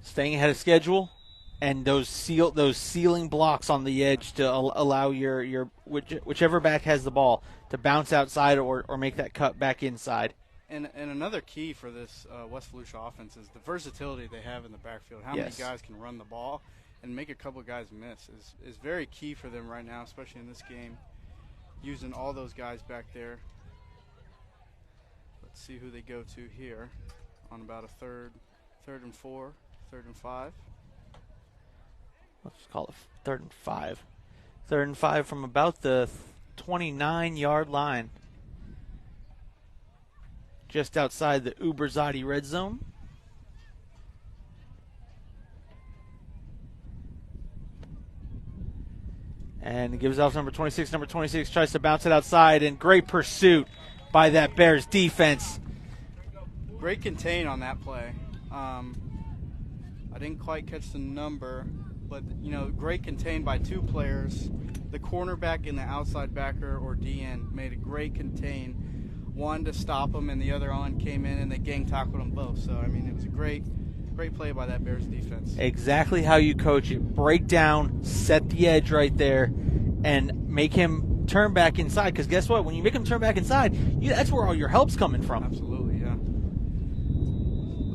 staying ahead of schedule, and those sealing blocks on the edge to allow your whichever back has the ball to bounce outside or make that cut back inside. And another key for this West Volusia offense is the versatility they have in the backfield. How many guys can run the ball and make a couple of guys miss is very key for them right now, especially in this game, using all those guys back there. Let's see who they go to here on about a third and 4, 3rd and 5. Let's call it 3rd and 5. 3rd and 5 from about the 29-yard line. Just outside the Uberzadi red zone. And it gives off number 26. Number 26 tries to bounce it outside, and great pursuit by that Bears defense. Great contain on that play. I didn't quite catch the number, but, you know, great contain by 2 players. The cornerback and the outside backer, or DN, made a great contain. One to stop them, and the other on came in, and they gang tackled them both. So, I mean, it was a great play by that Bears defense. Exactly how you coach it. Break down, set the edge right there, and make him turn back inside. Because guess what? When you make him turn back inside, that's where all your help's coming from. Absolutely, yeah.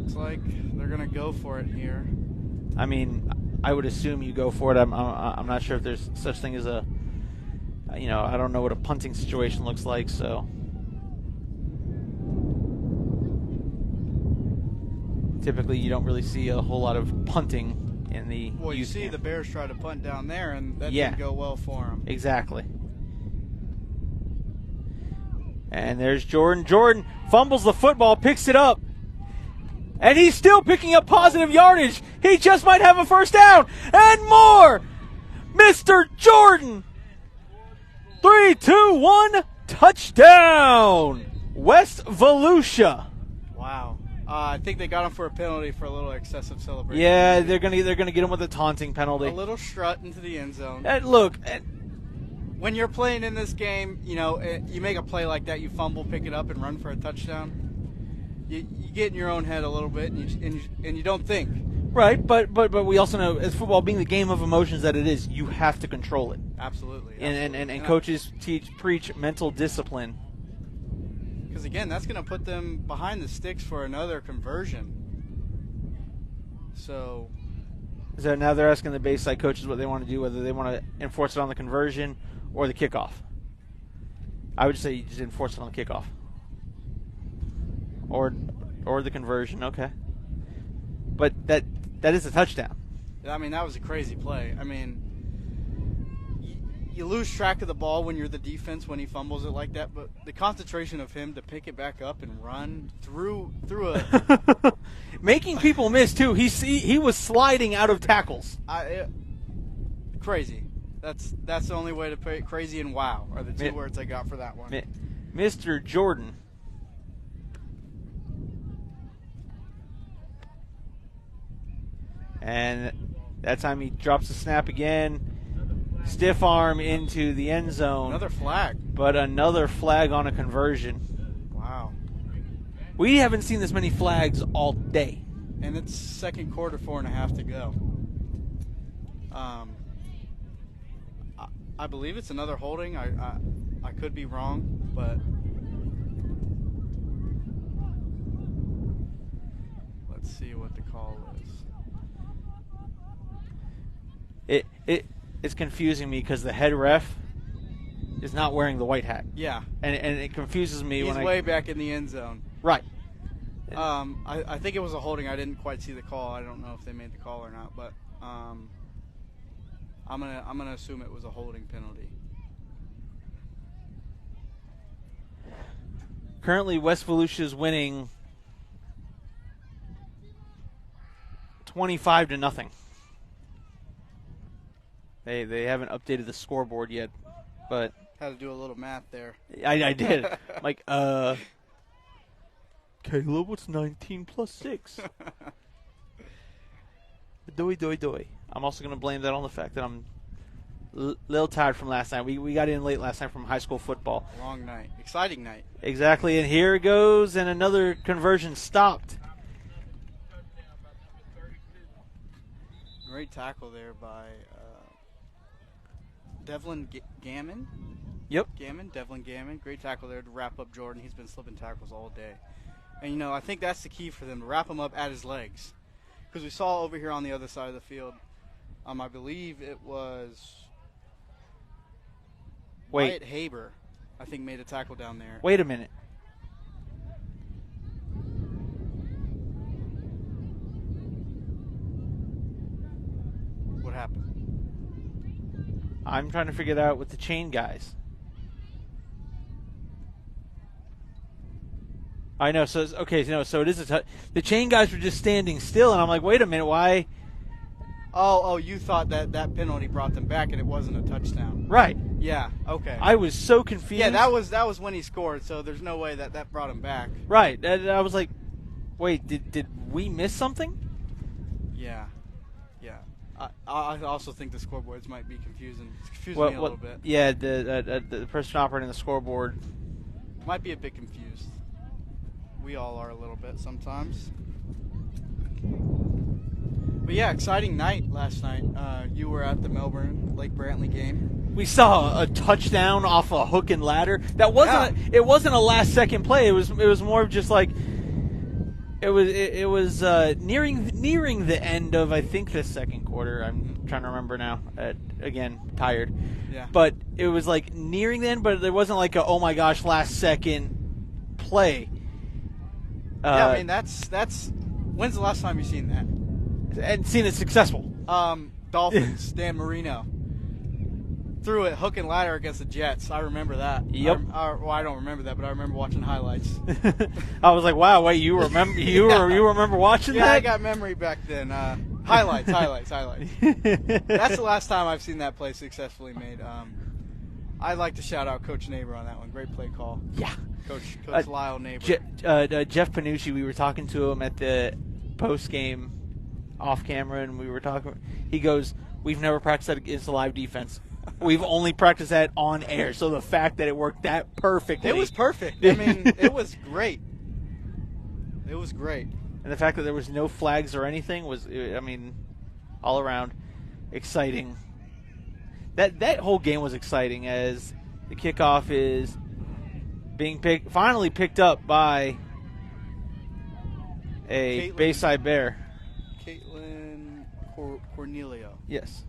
Looks like they're going to go for it here. I mean, I would assume you go for it. I'm not sure if there's such thing as a, I don't know what a punting situation looks like, so. Typically, you don't really see a whole lot of punting in the Well, you see camp. the Bears try to punt down there, and that didn't go well for them. Exactly. And there's Jordan. Jordan fumbles the football, picks it up. And he's still picking up positive yardage. He just might have a first down. And more. Mr. Jordan. 3, 2, 1, touchdown. West Volusia. Wow. I think they got him for a penalty for a little excessive celebration. Yeah, they're gonna get him with a taunting penalty. A little strut into the end zone. Look, when you're playing in this game, you make a play like that, you fumble, pick it up, and run for a touchdown. You get in your own head a little bit, and you don't think. Right, but we also know, as football being the game of emotions that it is, you have to control it. Absolutely. And coaches preach mental discipline. Because, again, that's going to put them behind the sticks for another conversion. So now they're asking the Bayside coaches what they want to do, whether they want to enforce it on the conversion or the kickoff. I would say you just enforce it on the kickoff. Or the conversion, okay. But that is a touchdown. I mean, that was a crazy play. I mean, you lose track of the ball when you're the defense when he fumbles it like that, but the concentration of him to pick it back up and run through a making people miss too. He was sliding out of tackles. Crazy. That's the only way to put it. Crazy and wow are the two words I got for that one. Mr. Jordan. And that time he drops the snap again. Stiff arm into the end zone. Another flag. But another flag on a conversion. Wow. We haven't seen this many flags all day. And it's second quarter, 4.5 to go. I believe it's another holding. I could be wrong, but let's see what the call is. It's confusing me because the head ref is not wearing the white hat. Yeah. And it confuses me. He's way back in the end zone. Right. I think it was a holding. I didn't quite see the call. I don't know if they made the call or not, but I'm gonna assume it was a holding penalty. Currently, West Volusia is winning 25-0. They haven't updated the scoreboard yet, but had to do a little math there. I did. Like, Caleb, what's 19 plus 6? Doy. I'm also going to blame that on the fact that I'm a little tired from last night. We got in late last night from high school football. Long night. Exciting night. Exactly, and here it goes, and another conversion stopped. Great tackle there by Devlin Gammon. Yep. Devlin Gammon. Great tackle there to wrap up Jordan. He's been slipping tackles all day. And, I think that's the key for them, to wrap him up at his legs. Because we saw over here on the other side of the field, I believe it was Wyatt Haber, I think, made a tackle down there. Wait a minute. What happened? I'm trying to figure that out with the chain guys. I know. So it is the chain guys were just standing still, and I'm like, wait a minute, why? Oh, you thought that penalty brought them back, and it wasn't a touchdown. Right. Yeah. Okay. I was so confused. Yeah, that was when he scored. So there's no way that brought him back. Right. And I was like, wait, did we miss something? Yeah. I also think the scoreboards might be confusing. It's confusing me a little bit. Yeah, the person operating the scoreboard might be a bit confused. We all are a little bit sometimes. But yeah, exciting night last night. You were at the Melbourne Lake Brantley game. We saw a touchdown off a hook and ladder. That wasn't it wasn't a last second play. It was more of just like it was nearing the end of, I think, the second quarter. I'm trying to remember now. Again, tired. Yeah. But it was like nearing the end, but there wasn't like a oh my gosh last second play. Yeah, I mean that's when's the last time you've seen that? And seen it successful. Dolphins, Dan Marino threw it hook and ladder against the Jets. I remember that. Yep. I don't remember that, but I remember watching highlights. I was like, wow, wait, you remember you remember watching that? Yeah, I got memory back then. Highlights. That's the last time I've seen that play successfully made. I'd like to shout out Coach Neighbor on that one. Great play call. Yeah. Coach Lyle Neighbor. Jeff Panucci, we were talking to him at the post-game off camera, and we were talking. He goes, "We've never practiced that against a live defense. We've only practiced that on air." So the fact that it worked that perfectly. It was perfect. I mean, it was great. It was great. And the fact that there was no flags or anything was, I mean, all around exciting. That whole game was exciting as the kickoff is being finally picked up by a Bayside Bear. Caitlin Cornelio. Yes.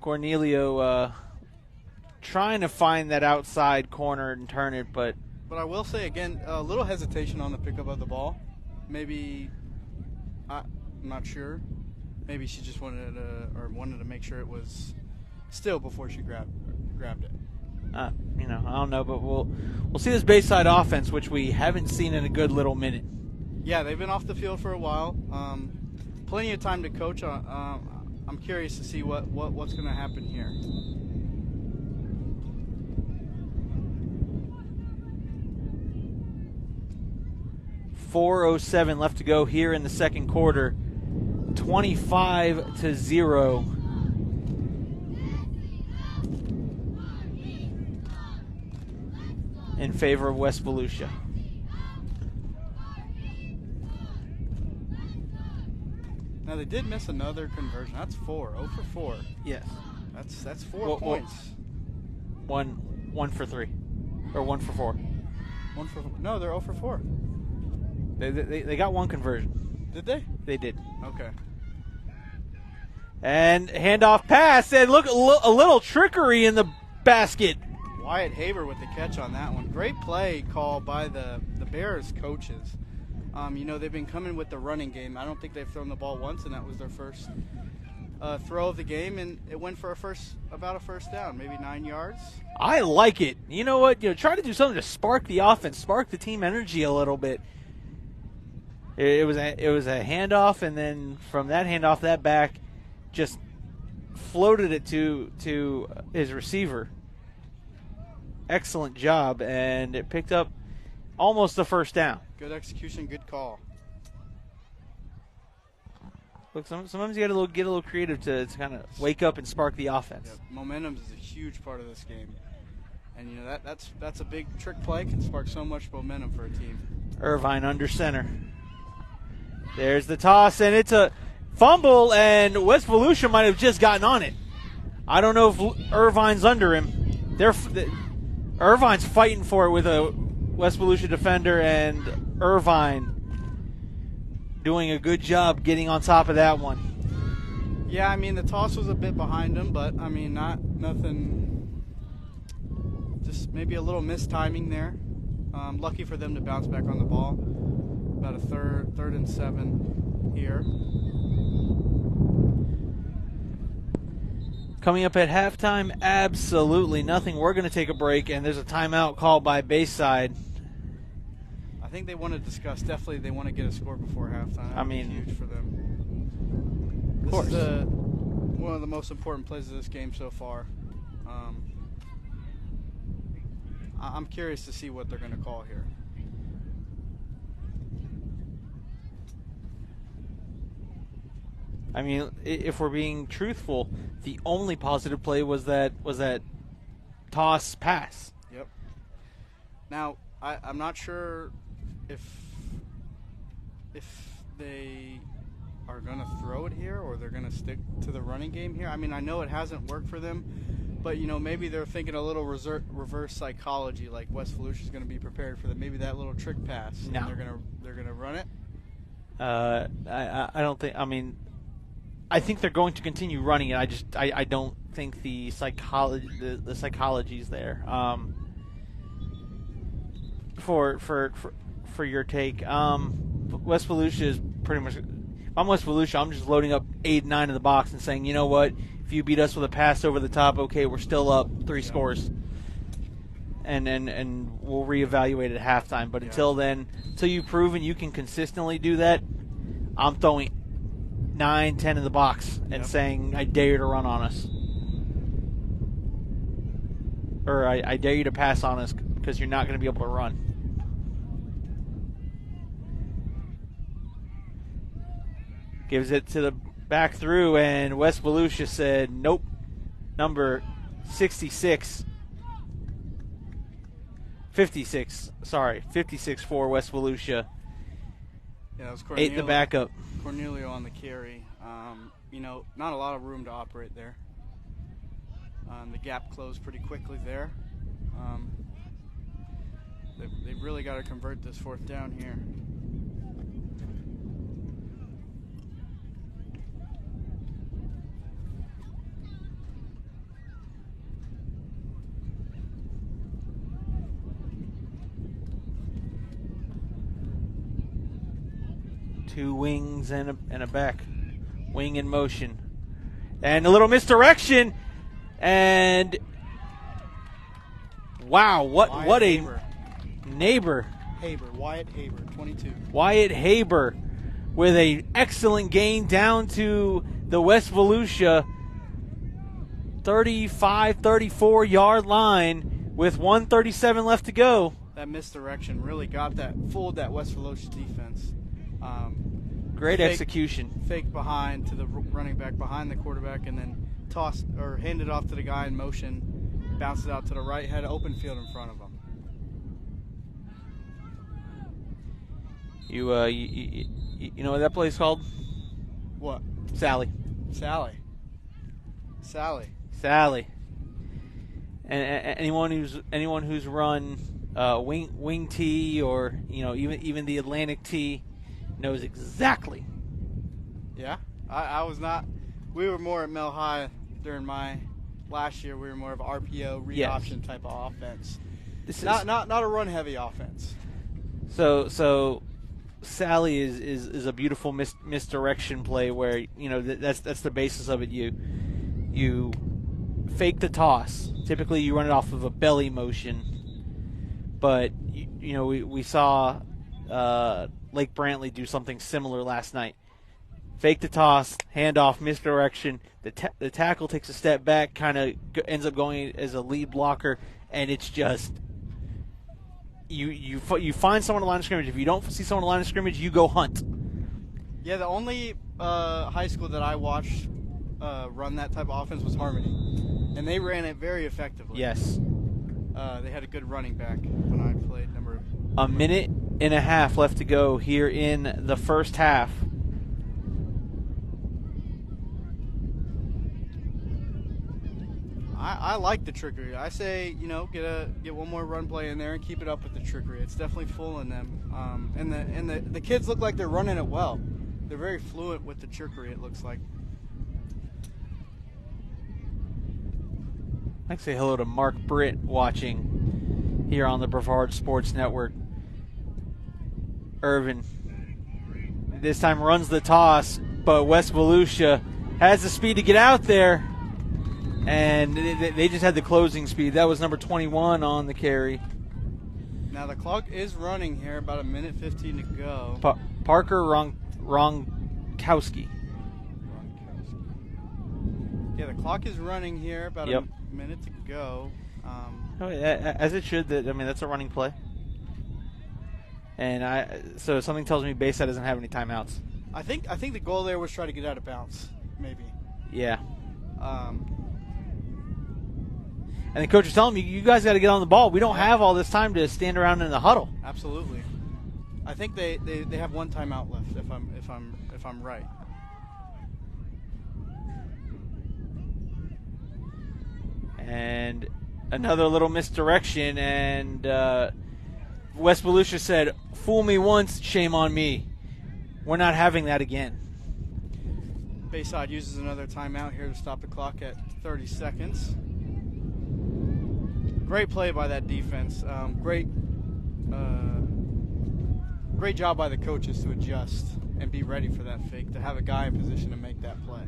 Cornelio trying to find that outside corner and turn it, but I will say, again, a little hesitation on the pickup of the ball. Maybe, I'm not sure. Maybe she just wanted to make sure it was still before she grabbed it. I don't know, but we'll see this Bayside offense, which we haven't seen in a good little minute. Yeah, they've been off the field for a while. Plenty of time to coach. I'm curious to see what's going to happen here. .407 left to go here in the second quarter. 25-0. In favor of West Volusia. Now they did miss another conversion. That's 4. 0 for 4. Yes. That's 4 points. One for 3. Or 1 for 4. No, they're 0 for 4. They got one conversion. Did they? They did. Okay. And handoff pass, and look, a little trickery in the basket. Wyatt Haber with the catch on that one. Great play call by the Bears coaches. They've been coming with the running game. I don't think they've thrown the ball once, and that was their first throw of the game, and it went for about a first down, maybe 9 yards. I like it. You know what? Try to do something to spark the offense, spark the team energy a little bit. It was a handoff, and then from that handoff, that back just floated it to his receiver. Excellent job, and it picked up almost the first down. Good execution, good call. Look, sometimes you got to get a little creative to kind of wake up and spark the offense. Yeah, momentum is a huge part of this game, and that's a big trick play. Can spark so much momentum for a team. Irvine under center. There's the toss, and it's a fumble, and West Volusia might have just gotten on it. I don't know if Irvine's under him. Irvine's fighting for it with a West Volusia defender, and Irvine doing a good job getting on top of that one. Yeah, the toss was a bit behind him, but nothing. Just maybe a little mistiming there. Lucky for them to bounce back on the ball. About a third and 7 here. Coming up at halftime, absolutely nothing. We're going to take a break, and there's a timeout called by Bayside. I think they want to discuss. Definitely, they want to get a score before halftime. That would be huge for them. Of course. This is one of the most important plays of this game so far. I'm curious to see what they're going to call here. If we're being truthful, the only positive play was that toss pass. Yep. Now, I'm not sure if they are going to throw it here or they're going to stick to the running game here. I know it hasn't worked for them, but maybe they're thinking a little reverse psychology, like West Volusia is going to be prepared for that. Maybe that little trick pass. No. And they're going to run it. I don't think. I think they're going to continue running it. I don't think the psychology's there. For your take, West Volusia is pretty much. If I'm West Volusia, I'm just loading up 8, 9 in the box and saying, you know what? If you beat us with a pass over the top, okay, we're still up 3 scores, and we'll reevaluate at halftime. But until then, until you've proven you can consistently do that, I'm throwing 9, 10 in the box and saying, I dare you to run on us. or I dare you to pass on us because you're not going to be able to run. Gives it to the back through, and West Volusia said, nope. Number 56. 56 for West Volusia. Yeah, it was Ate the backup. Cornelio on the carry. Not a lot of room to operate there. The gap closed pretty quickly there. They've really got to convert this fourth down here. Two wings and a back. Wing in motion. And a little misdirection. And wow, what a neighbor. Wyatt Haber, 22. Wyatt Haber with an excellent gain down to the West Volusia 35, 34 yard line with 1:37 left to go. That misdirection really fooled that West Volusia defense. Great execution. Fake behind to the running back behind the quarterback, and then tossed or handed off to the guy in motion, bounced it out to the right, had an open field in front of him. You know what that play's called? What? Sally. And anyone who's run wing tee or even the Atlantic tee knows exactly. Yeah, I was not. We were more at Mel High during my last year. We were more of an RPO read option type of offense. Not a run heavy offense. So Sally is a beautiful misdirection play where that's the basis of it. You fake the toss. Typically, you run it off of a belly motion, but we saw Lake Brantley do something similar last night. Fake the toss, handoff, misdirection. The tackle takes a step back, kind of ends up going as a lead blocker, and it's just you find someone on the line of scrimmage. If you don't see someone on the line of scrimmage, you go hunt. Yeah, the only high school that I watched run that type of offense was Harmony, and they ran it very effectively. Yes. They had a good running back when I played. A minute and a half left to go here in the first half. I like the trickery. I say, get one more run play in there and keep it up with the trickery. It's definitely fooling them. And the kids look like they're running it well. They're very fluent with the trickery, it looks like. I'd like to say hello to Mark Britt watching here on the Brevard Sports Network. Irvin this time runs the toss, but West Volusia has the speed to get out there, and they just had the closing speed. That was number 21 on the carry. Now the clock is running here, about a minute 15 to go. Parker Ronkowski. Yeah, the clock is running here, about a minute to go. As it should. That's a running play. And so something tells me Bayside doesn't have any timeouts. I think the goal there was try to get out of bounds, maybe. Yeah. And the coach is telling me, you guys got to get on the ball. We don't have all this time to stand around in the huddle. Absolutely. I think they have one timeout left, if I'm right. And another little misdirection, and West Volusia said, "Fool me once, shame on me. We're not having that again." Bayside uses another timeout here to stop the clock at 30 seconds. Great play by that defense. Great job by the coaches to adjust and be ready for that fake, to have a guy in position to make that play.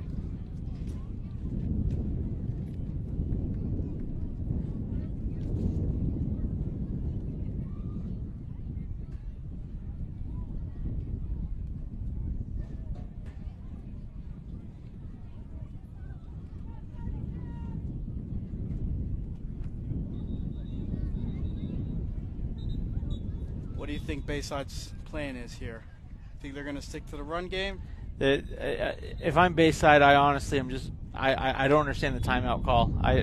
think Bayside's plan is here? Think they're going to stick to the run game? If I'm Bayside, I honestly am just I don't understand the timeout call. I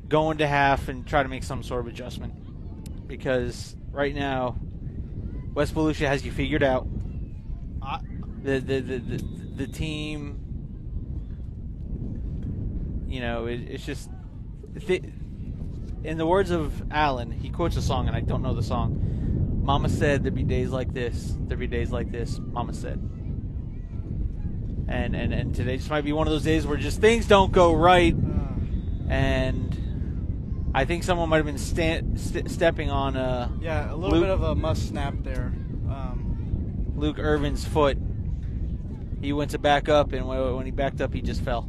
go into half and try to make some sort of adjustment because right now West Volusia has you figured out. The team, you know, it's just. In the words of Alan, he quotes a song, and I don't know the song. Mama said there'd be days like this. There'd be days like this. Mama said. And today just might be one of those days where just things don't go right. And I think someone might have been stepping on a little bit of a must snap there. Luke Irvin's foot. He went to back up, and when he backed up, he just fell.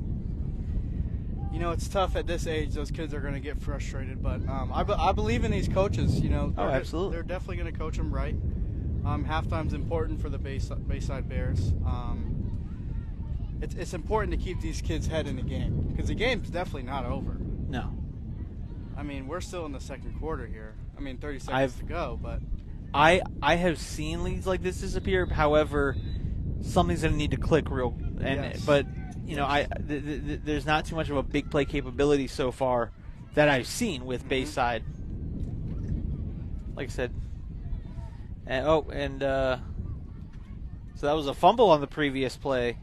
You know, it's tough at this age. Those kids are going to get frustrated, but I believe in these coaches. You know, absolutely. They're definitely going to coach them right. Halftime's important for the Bayside Bears. It's important to keep these kids' head in the game because the game's definitely not over. No. I mean, we're still in the second quarter here. I mean, 30 seconds to go, but I have seen leads like this disappear. However, something's going to need to click yes. But you know, there's not too much of a big play capability so far that I've seen with Bayside. Like I said, so that was a fumble on the previous play,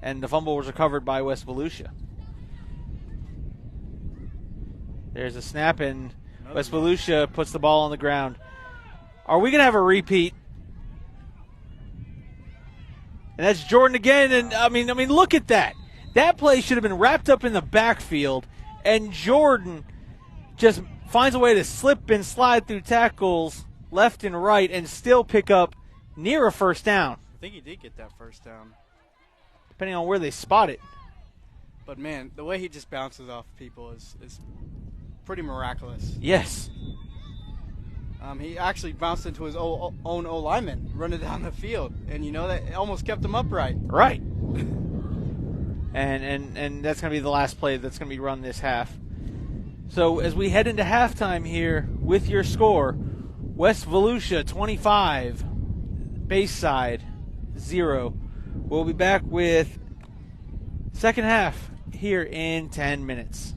and the fumble was recovered by West Volusia. There's a snap, and West Volusia puts the ball on the ground. Are we going to have a repeat? And that's Jordan again, and I mean, look at that. That play should have been wrapped up in the backfield, and Jordan just finds a way to slip and slide through tackles left and right and still pick up near a first down. I think he did get that first down. Depending on where they spot it. But, man, the way he just bounces off people is pretty miraculous. Yes. He actually bounced into his own O-lineman running down the field. And, you know, that almost kept him upright. Right. and that's going to be the last play that's going to be run this half. So as we head into halftime here with your score, West Volusia 25, Bayside 0. We'll be back with second half here in 10 minutes.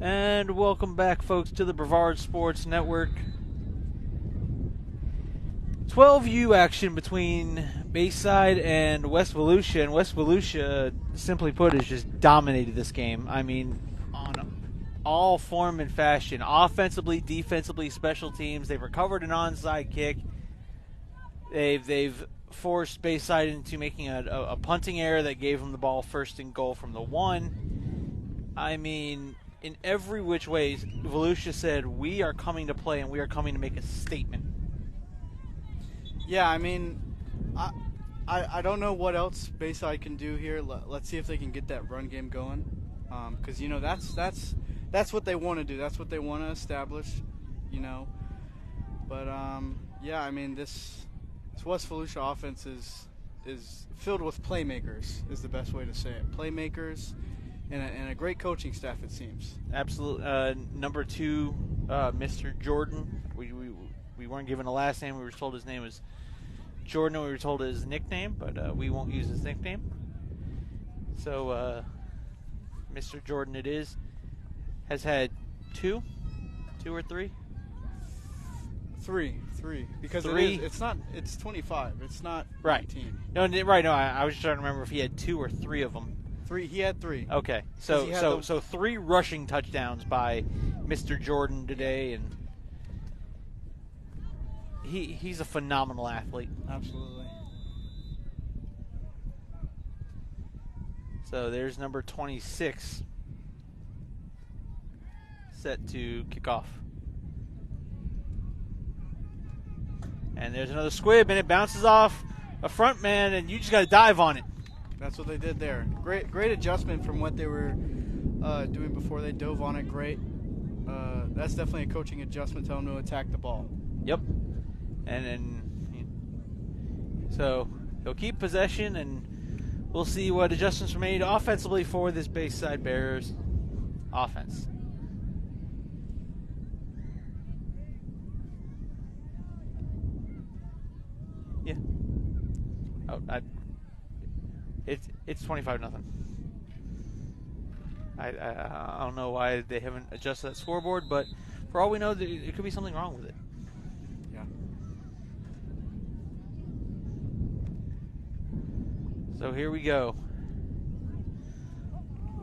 And welcome back, folks, to the Brevard Sports Network. 12U action between Bayside and West Volusia. And West Volusia, simply put, has just dominated this game. I mean, on all form and fashion. Offensively, defensively, special teams. They've recovered an onside kick. They've forced Bayside into making a punting error that gave them the ball first and goal from the 1. I mean, in every which way, Volusia said, we are coming to play and we are coming to make a statement. Yeah, I mean, I don't know what else Bayside can do here. Let's see if they can get that run game going, because that's what they want to do. That's what they want to establish, But yeah, I mean this West Volusia offense is filled with playmakers. Is the best way to say it. Playmakers and a great coaching staff, it seems. Absolutely. Number 2, Mr. Jordan. We weren't given a last name. We were told his name was Jordan. We were told his nickname, but we won't use his nickname. So, Mr. Jordan it is. Has had 2 or 3? 3. Because 3? It's 25. It's not right. 19. No, right. No, I was just trying to remember if he had 2 or 3 of them. 3. He had 3. Okay. So 3 rushing touchdowns by Mr. Jordan today, and he's a phenomenal athlete. Absolutely. So there's number 26 set to kick off. And there's another squib, and it bounces off a front man, and you just got to dive on it. That's what they did there. Great adjustment from what they were doing before. They dove on it. Great. That's definitely a coaching adjustment. Tell them to attack the ball. Yep. And so he'll keep possession, and we'll see what adjustments are made offensively for this Bayside Bears offense. Yeah. Oh, it's 25-0. I don't know why they haven't adjusted that scoreboard, but for all we know, it could be something wrong with it. Yeah. So here we go.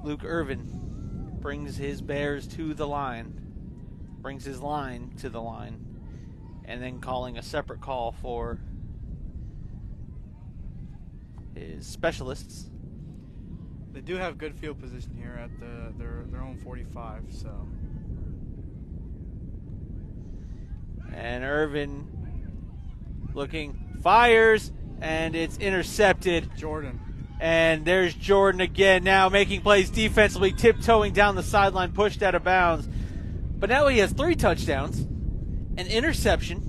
Luke Irvin brings his Bears to the line, brings his line to the line, and then calling a separate call for his specialists. They do have good field position here at their own 45. So. And Irvin looking, fires, and it's intercepted. Jordan. And there's Jordan again now making plays defensively, tiptoeing down the sideline, pushed out of bounds. But now he has 3 touchdowns, an interception.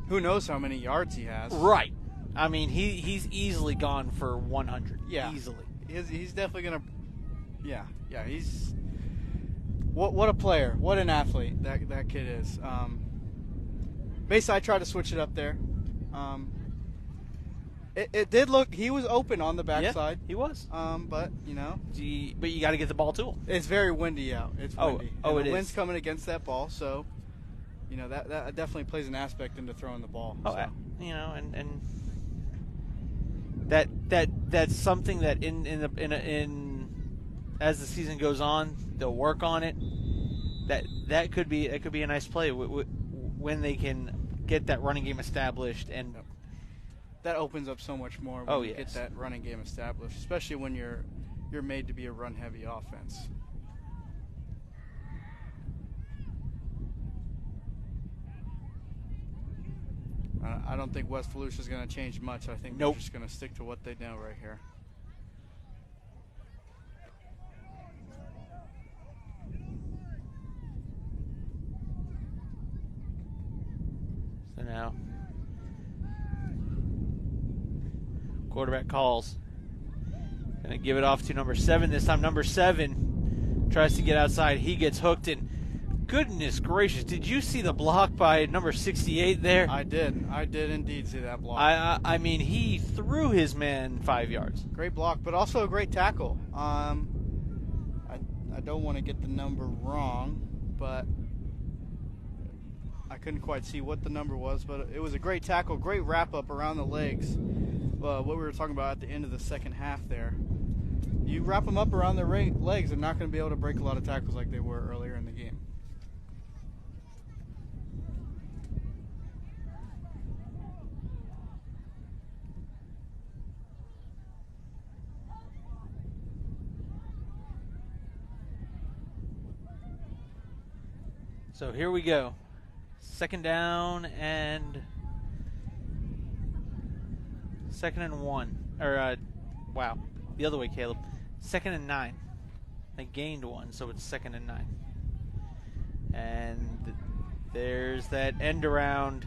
Who knows how many yards he has? Right. I mean, he's easily gone for 100. Yeah. Easily. He's definitely going to – yeah, he's – what a player. What an athlete that kid is. Bayside tried to switch it up there. It did look – he was open on the backside. Yeah, he was. But, But you got to get the ball to him. It's very windy out. It's windy. Oh, and the it wind's is. coming against that ball, so, that definitely plays an aspect into throwing the ball. Oh, so. and that's something that in as the season goes on, they'll work on it. That could be a nice play when they can get that running game established, and that opens up so much more when you get that running game established, especially when you're made to be a run heavy offense. I don't think West Volusia is going to change much. I think they're just going to stick to what they know right here. So now, quarterback calls. Going to give it off to number 7 this time. Number 7 tries to get outside. He gets hooked, and goodness gracious, did you see the block by number 68 there? I did indeed see that block. I mean, he threw his man 5 yards. Great block, but also a great tackle. I don't want to get the number wrong, but I couldn't quite see what the number was. But it was a great tackle, great wrap up around the legs. What we were talking about at the end of the second half there. You wrap them up around their legs, they're not going to be able to break a lot of tackles like they were earlier in the game. So here we go. Second down and 1. Or, wow. The other way, Caleb. 2nd and 9. They gained 1, so it's 2nd and 9. And there's that end around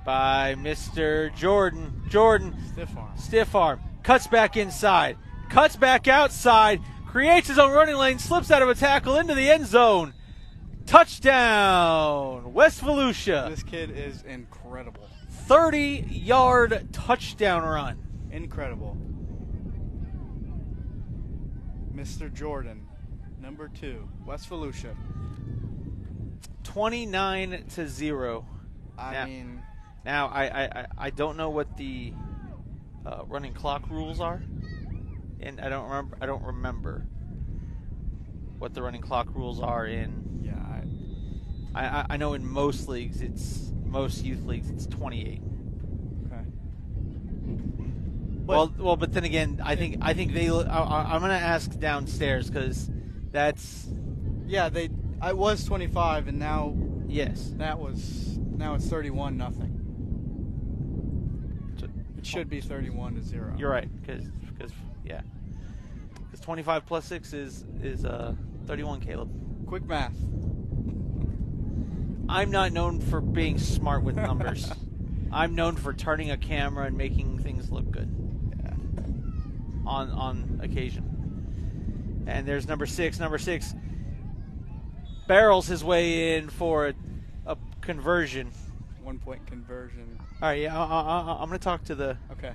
by Mr. Jordan. Jordan. Stiff arm. Stiff arm. Cuts back inside. Cuts back outside. Creates his own running lane. Slips out of a tackle into the end zone. Touchdown, West Volusia. This kid is incredible. 30-yard touchdown run. Incredible. Mr. Jordan, number 2, West Volusia. 29-0. Now I don't know what the running clock rules are, and I don't remember what the running clock rules are in. Yeah, I know in most youth leagues it's 28. Okay. Well, but then again, I think they. I'm gonna ask downstairs because that's. Yeah, I was 25, and now. Yes. Now it's 31-0. It should be 31-0. You're right, because 25 plus 6 is 31, Caleb. Quick math. I'm not known for being smart with numbers. I'm known for turning a camera and making things look good. Yeah. On occasion. And there's number 6. Number 6 barrels his way in for a conversion. 1-point conversion. All right, yeah, I'm going to talk to the... Okay.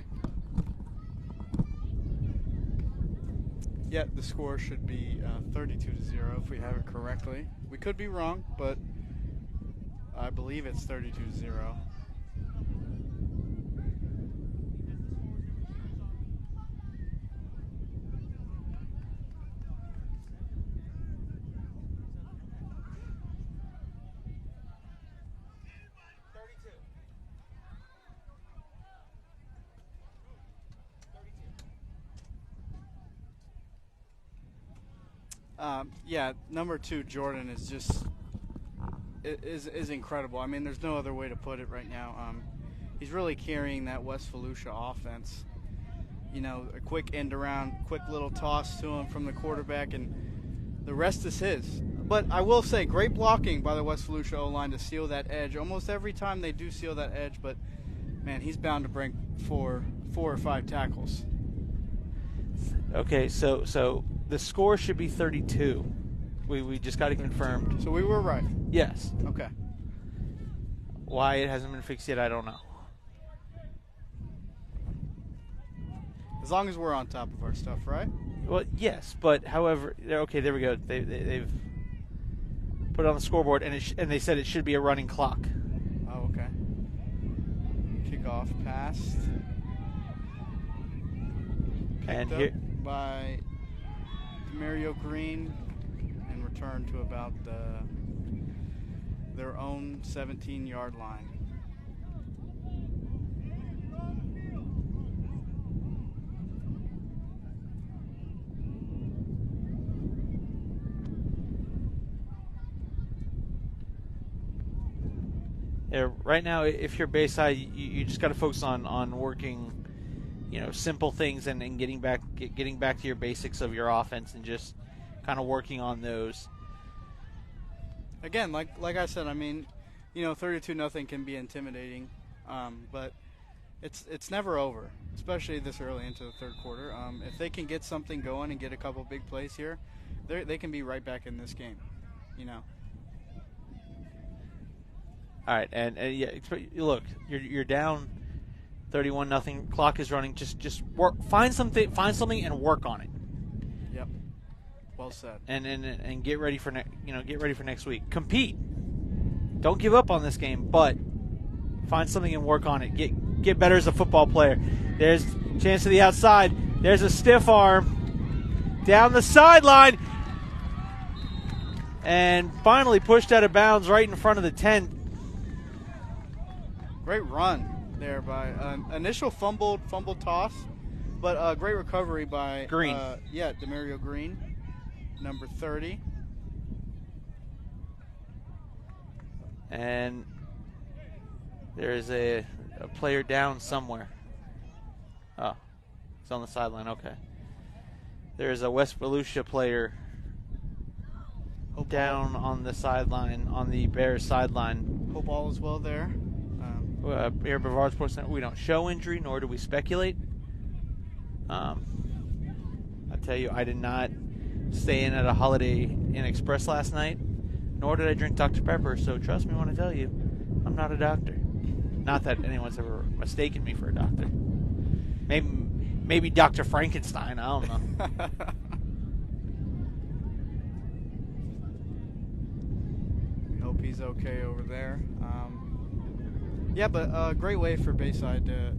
Yeah, the score should be 32-0 if we have it correctly. We could be wrong, but I believe it's 32-0. Yeah, number 2, Jordan, is just is incredible. I mean, there's no other way to put it right now. He's really carrying that West Volusia offense. You know, a quick end around, quick little toss to him from the quarterback, and the rest is his. But I will say, great blocking by the West Volusia O-line to seal that edge. Almost every time they do seal that edge, but, man, he's bound to break 4 or 5 tackles. Okay, so the score should be 32. We just got it confirmed. So we were right. Yes. Okay. Why it hasn't been fixed yet, I don't know. As long as we're on top of our stuff, right? Well, yes, but however, okay, there we go. They've put it on the scoreboard, and they said it should be a running clock. Oh, okay. Kickoff passed. And Picked here up by Mario Green and returned to about their own 17-yard line. Yeah, right now, if you're Bayside, you just got to focus on working, simple things and getting back to your basics of your offense and just kind of working on those. Again, like I said, I mean, 32-0 can be intimidating, but it's never over, especially this early into the third quarter. If they can get something going and get a couple big plays here, they can be right back in this game, All right, and yeah, look, you're down 31-0. Clock is running. Just work. Find something and work on it. Yep. Well said. And get ready for get ready for next week. Compete. Don't give up on this game, but find something and work on it. Get better as a football player. There's a chance to the outside. There's a stiff arm down the sideline, and finally pushed out of bounds right in front of the tent. Great run there by initial fumble toss, but great recovery by Green. Demario Green, number 30. And there's a player down somewhere. Oh, it's on the sideline. Okay. There's a West Volusia player down on the sideline, on the Bears sideline. Hope all is well there. Here at Brevard Sports Center, we don't show injury, nor do we speculate. I tell you, I did not stay in at a Holiday Inn Express last night, nor did I drink Dr. Pepper, so trust me when I tell you, I'm not a doctor. Not that anyone's ever mistaken me for a doctor. Maybe Dr. Frankenstein, I don't know. We hope he's okay over there. But a great way for Bayside to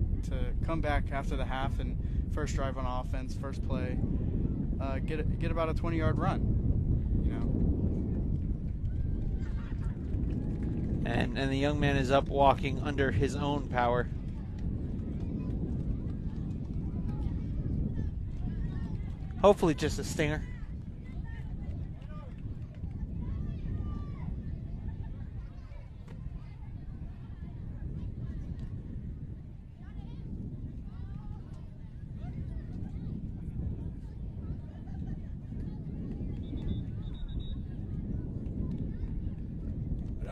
come back after the half and first drive on offense, first play, get about a 20-yard run, And the young man is up walking under his own power. Hopefully just a stinger.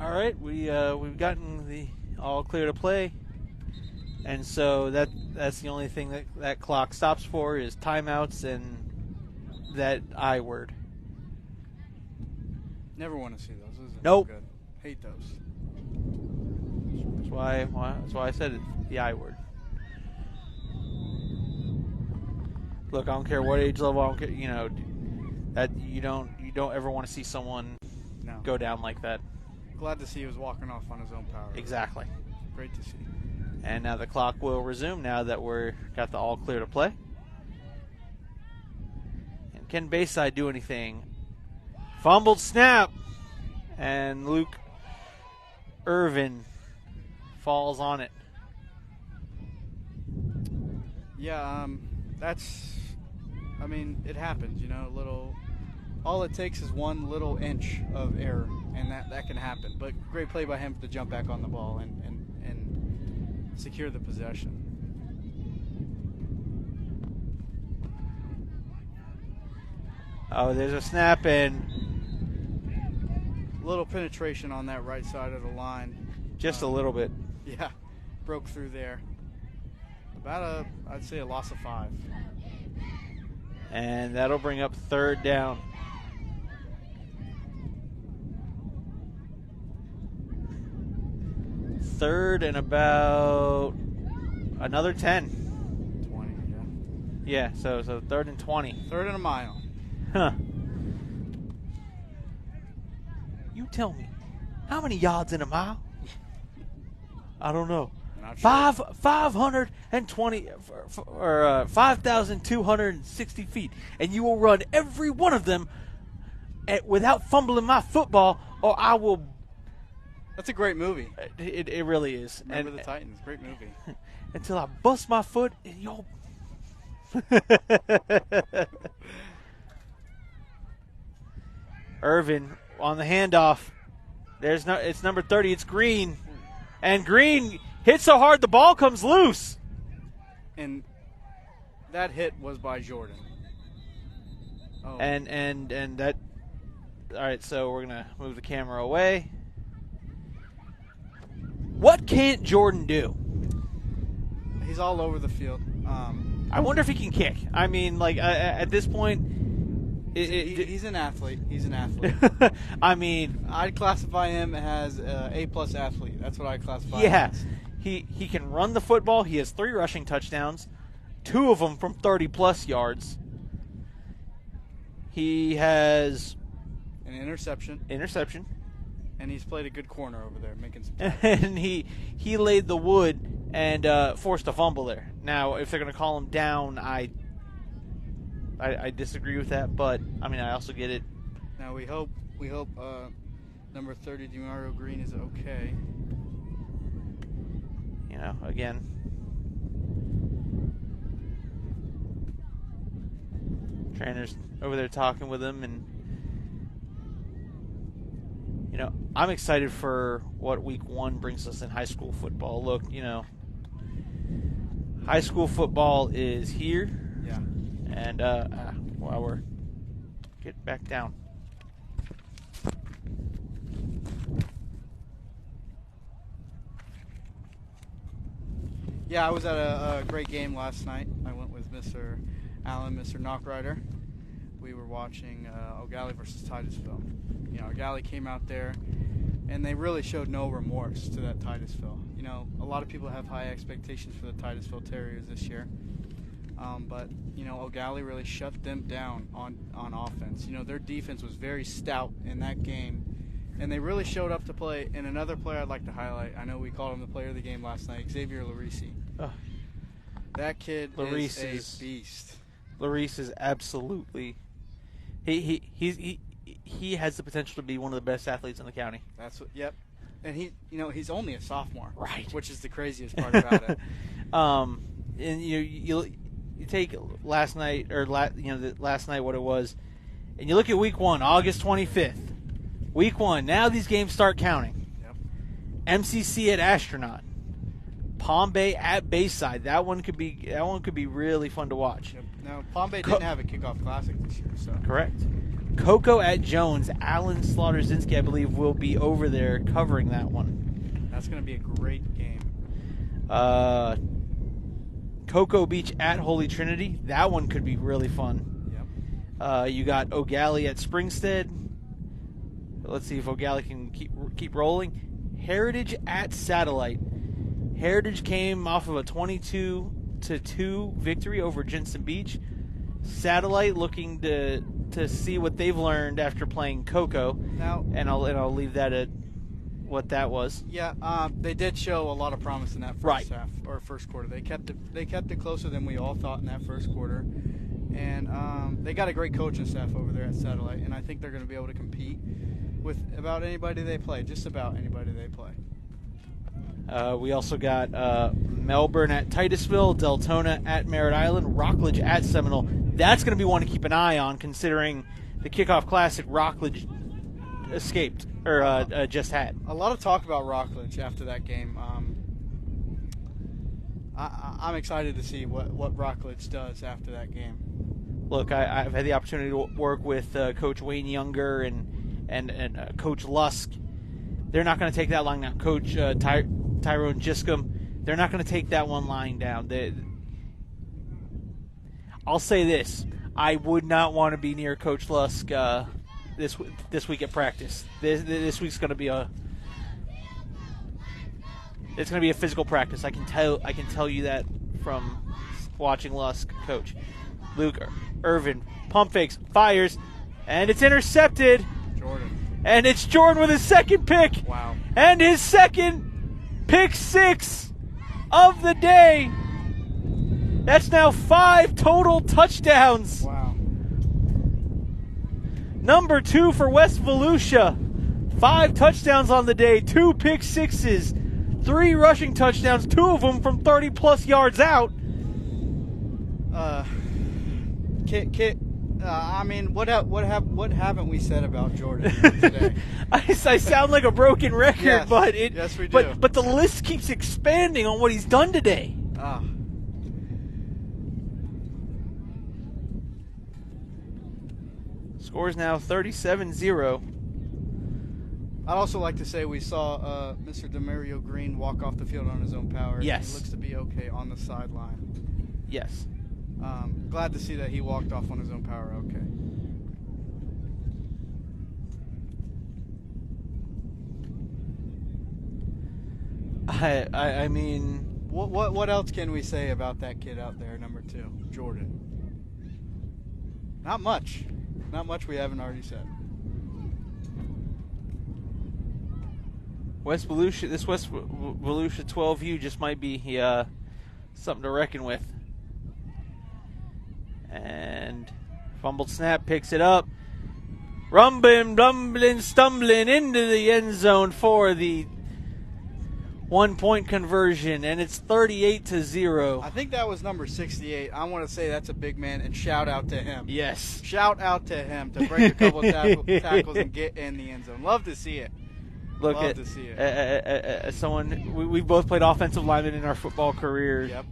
All right, we've gotten the all clear to play, and so that's the only thing that clock stops for is timeouts and that I word. Never want to see those. Those are Nope. no good. Hate those. That's why I said it, the I word. Look, I don't care what age level. I don't care, that you don't ever want to see someone go down like that. Glad to see he was walking off on his own power. Exactly. Great to see. And now the clock will resume now that we're got the all clear to play. And can Bayside do anything? Fumbled snap. And Luke Irvin falls on it. Yeah, it happens, all it takes is one little inch of error, and that can happen. But great play by him to jump back on the ball and secure the possession. Oh, there's a snap and little penetration on that right side of the line. Just a little bit. Yeah, broke through there. I'd say a loss of 5. And that'll bring up third down. Third and about another 10. 20, yeah. Yeah, so third and 20. Third and a mile. Huh. You tell me, how many yards in a mile? I don't know. Not sure. 520 or 5,260 feet, and you will run every one of them without fumbling my football, or I will. That's a great movie. It really is. Remember the Titans. Great movie. Until I bust my foot in your. Irvin on the handoff. It's number 30. It's Green, and Green hit so hard the ball comes loose. And that hit was by Jordan. Oh. And that. All right, so we're gonna move the camera away. What can't Jordan do? He's all over the field. I wonder if he can kick. I mean, at this point, he's an athlete. He's an athlete. I mean, I'd classify him as A+ athlete. That's what I classify him as. He can run the football. He has 3 rushing touchdowns, 2 of them from 30+ yards. He has an interception, and he's played a good corner over there, making some tackles. And he laid the wood and forced a fumble there. Now, if they're going to call him down, I disagree with that, but I mean I also get it. Now we hope number 30 Demario Green is okay. You know, again, trainer's over there talking with him, and you know, I'm excited for what week 1 brings us in high school football. Look, you know, high school football is here. Yeah. And while we're getting back down. Yeah, I was at a great game last night. I went with Mr. Allen, Mr. Knockrider. We were watching O'Galley versus Titusville. You know, O'Galley came out there, and they really showed no remorse to that Titusville. You know, a lot of people have high expectations for the Titusville Terriers this year. But, you know, O'Galley really shut them down on offense. You know, their defense was very stout in that game, and they really showed up to play. And another player I'd like to highlight, I know we called him the player of the game last night, Xavier Larisi. Oh. That kid is a beast. Larisi is absolutely he has the potential to be one of the best athletes in the county. That's what. Yep. And he's only a sophomore, right? Which is the craziest part about it. And you take last night last night what it was, and you look at week 1, August 25th. Week 1. Now these games start counting. Yep. MCC at Astronaut. Palm Bay at Bayside. That one could be really fun to watch. Yep. Now Palm Bay didn't have a kickoff classic this year, so correct. Cocoa at Jones. Alan Slaughter-Zinski, I believe, will be over there covering that one. That's going to be a great game. Cocoa Beach at Holy Trinity. That one could be really fun. Yep. You got O'Galley at Springstead. Let's see if O'Galley can keep rolling. Heritage at Satellite. Heritage came off of a 22-2 victory over Jensen Beach. Satellite looking to see what they've learned after playing Cocoa. Now, and I'll leave that at what that was. Yeah, they did show a lot of promise in that first half or first quarter. They kept it closer than we all thought in that first quarter, and they got a great coaching staff over there at Satellite, and I think they're going to be able to compete with about anybody they play, just about anybody they play. We also got Melbourne at Titusville, Deltona at Merritt Island, Rockledge at Seminole. That's going to be one to keep an eye on, considering the Kickoff Classic Rockledge escaped or just had. A lot of talk about Rockledge after that game. I'm excited to see what Rockledge does after that game. Look, I've had the opportunity to work with Coach Wayne Younger and Coach Lusk. They're not going to take that line down. Coach Tyrone Giscombe, they're not going to take that one line down. I'll say this. I would not want to be near Coach Lusk this week at practice. This week's going to be it's going to be a physical practice. I can tell you that from watching Lusk coach. Luke Irvin pump fakes, fires, and it's intercepted. Jordan. And it's Jordan with his second pick. Wow. And his second pick six of the day. That's now 5 total touchdowns. Wow. Number 2 for West Volusia. 5 touchdowns on the day, 2 pick sixes, 3 rushing touchdowns, 2 of them from 30-plus yards out. I mean, what haven't we said about Jordan today? I sound like a broken record, yes, but yes, we do. But the list keeps expanding on what he's done today. Score is now 37-0. I'd also like to say we saw Mr. Demario Green walk off the field on his own power. Yes. He looks to be okay on the sideline. Yes. Glad to see that he walked off on his own power okay. I mean... What else can we say about that kid out there, number 2, Jordan? Not much. Not much we haven't already said. West Volusia, this West Volusia 12U just might be something to reckon with. And fumbled snap, picks it up. Rumbling, bumbling, stumbling into the end zone for the 1-point conversion, and it's 38-0. I think that was number 68. I want to say that's a big man, and shout out to him. Yes. Shout out to him to break a couple tackles and get in the end zone. Love to see it. Love to see it. As someone, we both played offensive lineman in our football careers. Yep.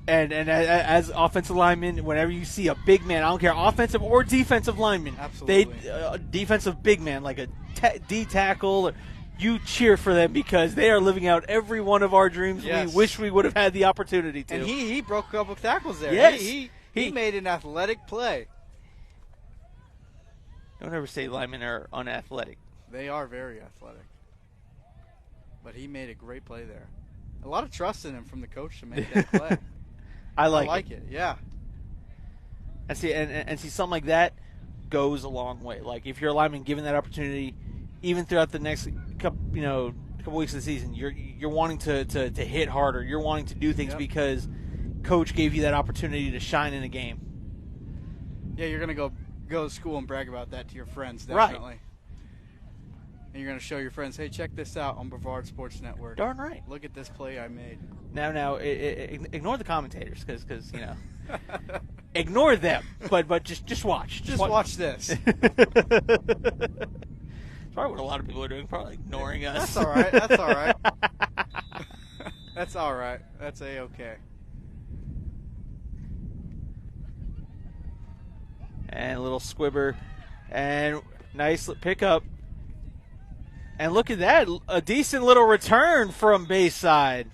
And as offensive linemen, whenever you see a big man, I don't care, offensive or defensive lineman, absolutely, defensive big man like a D tackle, you cheer for them because they are living out every one of our dreams. Yes. We wish we would have had the opportunity to. And he broke a couple of tackles there. Yes, he made an athletic play. Don't ever say linemen are unathletic. They are very athletic. But he made a great play there. A lot of trust in him from the coach to make that play. I like it. Yeah. And see, something like that goes a long way. Like if you're a lineman given that opportunity, even throughout the next couple weeks of the season, you're wanting to hit harder. You're wanting to do things because coach gave you that opportunity to shine in a game. Yeah, you're gonna go to school and brag about that to your friends, definitely. Right. And you're going to show your friends, hey, check this out on Brevard Sports Network. Darn right. Look at this play I made. Now, ignore the commentators because ignore them. But just watch. Just watch this. Probably what a lot of people are doing, probably ignoring us. That's all right. That's all right. That's A-okay. And a little squibber. And nice pickup. And look at that, a decent little return from Bayside.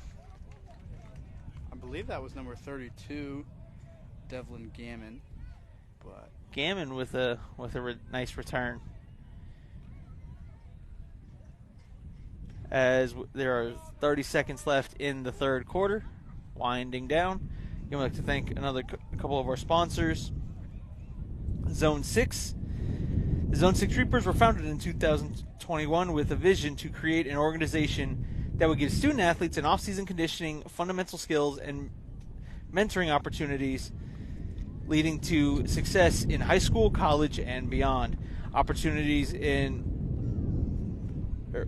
I believe that was number 32, Devlin Gammon. But Gammon with a nice return. As there are 30 seconds left in the third quarter, winding down. I'd like to thank a couple of our sponsors. Zone 6. The Zone 6 Reapers were founded in 2021 with a vision to create an organization that would give student athletes an off-season conditioning, fundamental skills, and mentoring opportunities leading to success in high school, college, and beyond. Opportunities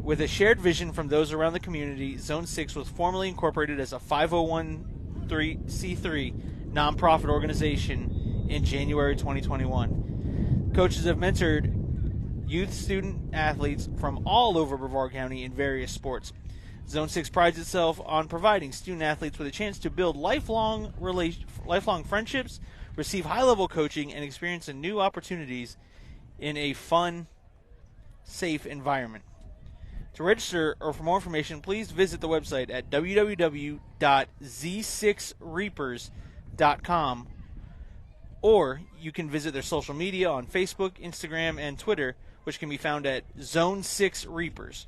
with a shared vision from those around the community, Zone 6 was formally incorporated as a 501c3 nonprofit organization in January 2021. Coaches have mentored youth student athletes from all over Brevard County in various sports. Zone 6 prides itself on providing student athletes with a chance to build lifelong friendships, receive high-level coaching, and experience new opportunities in a fun, safe environment. To register or for more information, please visit the website at www.z6reapers.com, or you can visit their social media on Facebook, Instagram, and Twitter, which can be found at Zone 6 Reapers.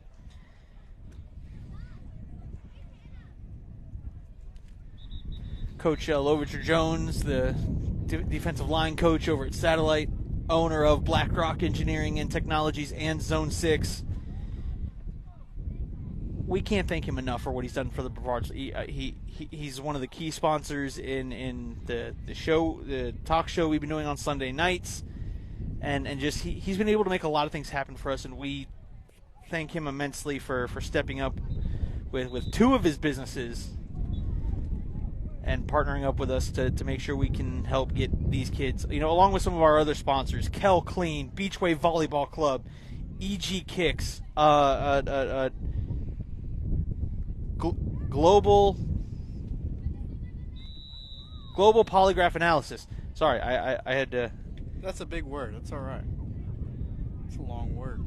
Coach Lovicher Jones, the defensive line coach over at Satellite, owner of BlackRock Engineering and Technologies and Zone 6. We can't thank him enough for what he's done for the Brevards. He's one of the key sponsors in the show, the talk show we've been doing on Sunday nights, and just he's been able to make a lot of things happen for us, and we thank him immensely for stepping up with two of his businesses and partnering up with us to make sure we can help get these kids, along with some of our other sponsors, Kel Clean, Beachway Volleyball Club, EG Kicks, Global Polygraph Analysis. Sorry, I had to. That's a big word. That's all right. It's a long word.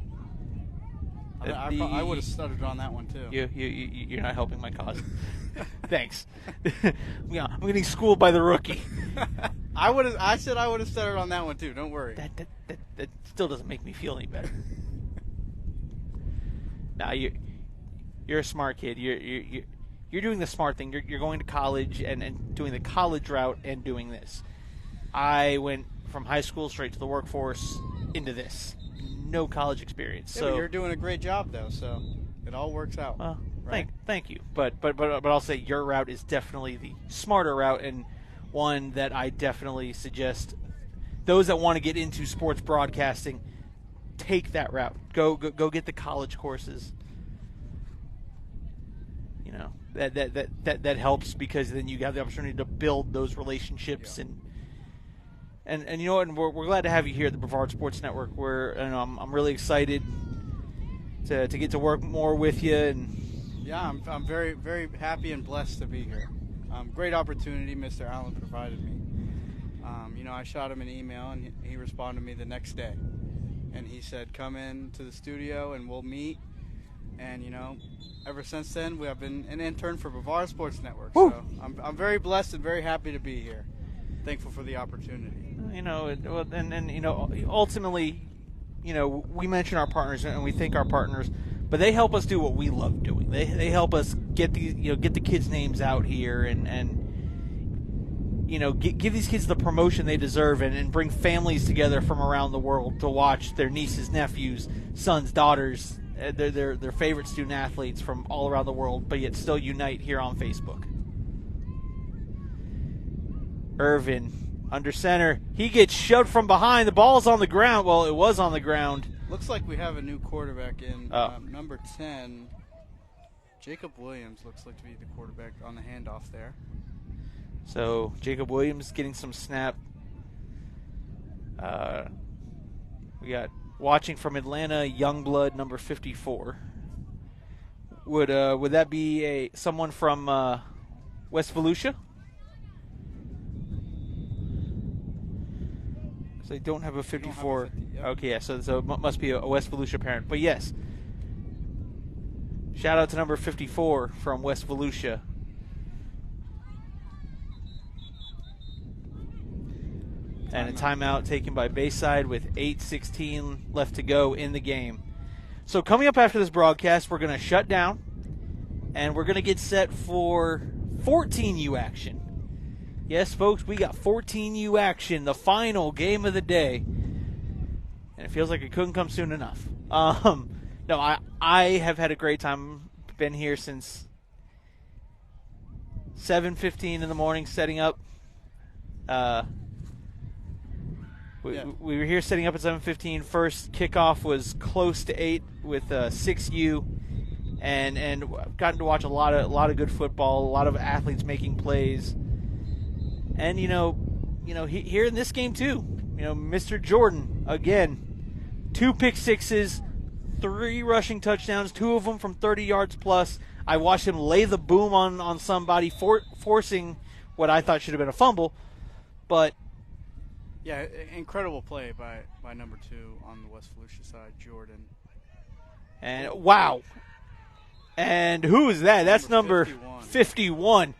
I would have stuttered on that one too. You're not helping my cause. Thanks. Yeah, I'm getting schooled by the rookie. I said I would have stuttered on that one too. Don't worry. That still doesn't make me feel any better. Now you're a smart kid. You're doing the smart thing. You're going to college and doing the college route and doing this. I went from high school straight to the workforce into this. No college experience. Yeah, so but you're doing a great job, though, so it all works out. Well, right? thank you. But I'll say your route is definitely the smarter route, and one that I definitely suggest those that want to get into sports broadcasting take that route. Go get the college courses. You know, that helps, because then you have the opportunity to build those relationships. And you know what? And we're glad to have you here at the Brevard Sports Network. I'm really excited to get to work more with you. And yeah, I'm very, very happy and blessed to be here. Great opportunity Mr. Allen provided me. I shot him an email, and he responded to me the next day. And he said, come in to the studio and we'll meet. And, ever since then, we have been an intern for Brevard Sports Network. Woo. So I'm very blessed and very happy to be here. Thankful for the opportunity. Ultimately, we mention our partners and we thank our partners, but they help us do what we love doing. They help us get the kids' names out here and give these kids the promotion they deserve, and bring families together from around the world to watch their nieces, nephews, sons, daughters, their favorite student athletes from all around the world, but yet still unite here on Facebook. Irvin, under center. He gets shoved from behind. The ball's on the ground. Well, it was on the ground. Looks like we have a new quarterback in number 10. Jacob Williams looks like to be the quarterback on the handoff there. So Jacob Williams getting some snap. We got watching from Atlanta, Youngblood, number 54. Would that be someone from West Volusia? So they don't have a 54. Okay, yeah, so it must be a West Volusia parent. But yes, shout out to number 54 from West Volusia. And a timeout taken by Bayside with 8:16 left to go in the game. So coming up after this broadcast, we're going to shut down, and we're going to get set for 14U action. Yes, folks, we got 14U action, the final game of the day. And it feels like it couldn't come soon enough. No, I have had a great time. Been here since 7:15 in the morning setting up. We were here setting up at 7:15. First kickoff was close to 8 with 6U, and I've gotten to watch a lot of good football, a lot of athletes making plays, and here in this game too, Mr. Jordan again, 2 pick sixes, 3 rushing touchdowns, 2 of them from 30 yards plus. I watched him lay the boom on somebody, forcing what I thought should have been a fumble, but. Yeah, incredible play by number 2 on the West Volusia side, Jordan. And wow. And who is that? That's number 51.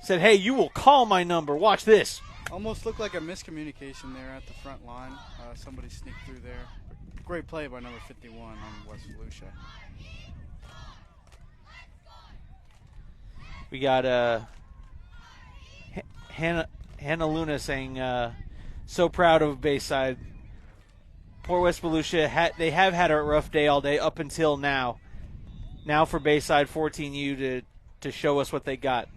Said, hey, you will call my number. Watch this. Almost looked like a miscommunication there at the front line. Somebody sneaked through there. Great play by number 51 on West Volusia. We got Hannah Luna saying, so proud of Bayside. Poor West Volusia. They have had a rough day all day up until now. Now for Bayside 14U to show us what they got.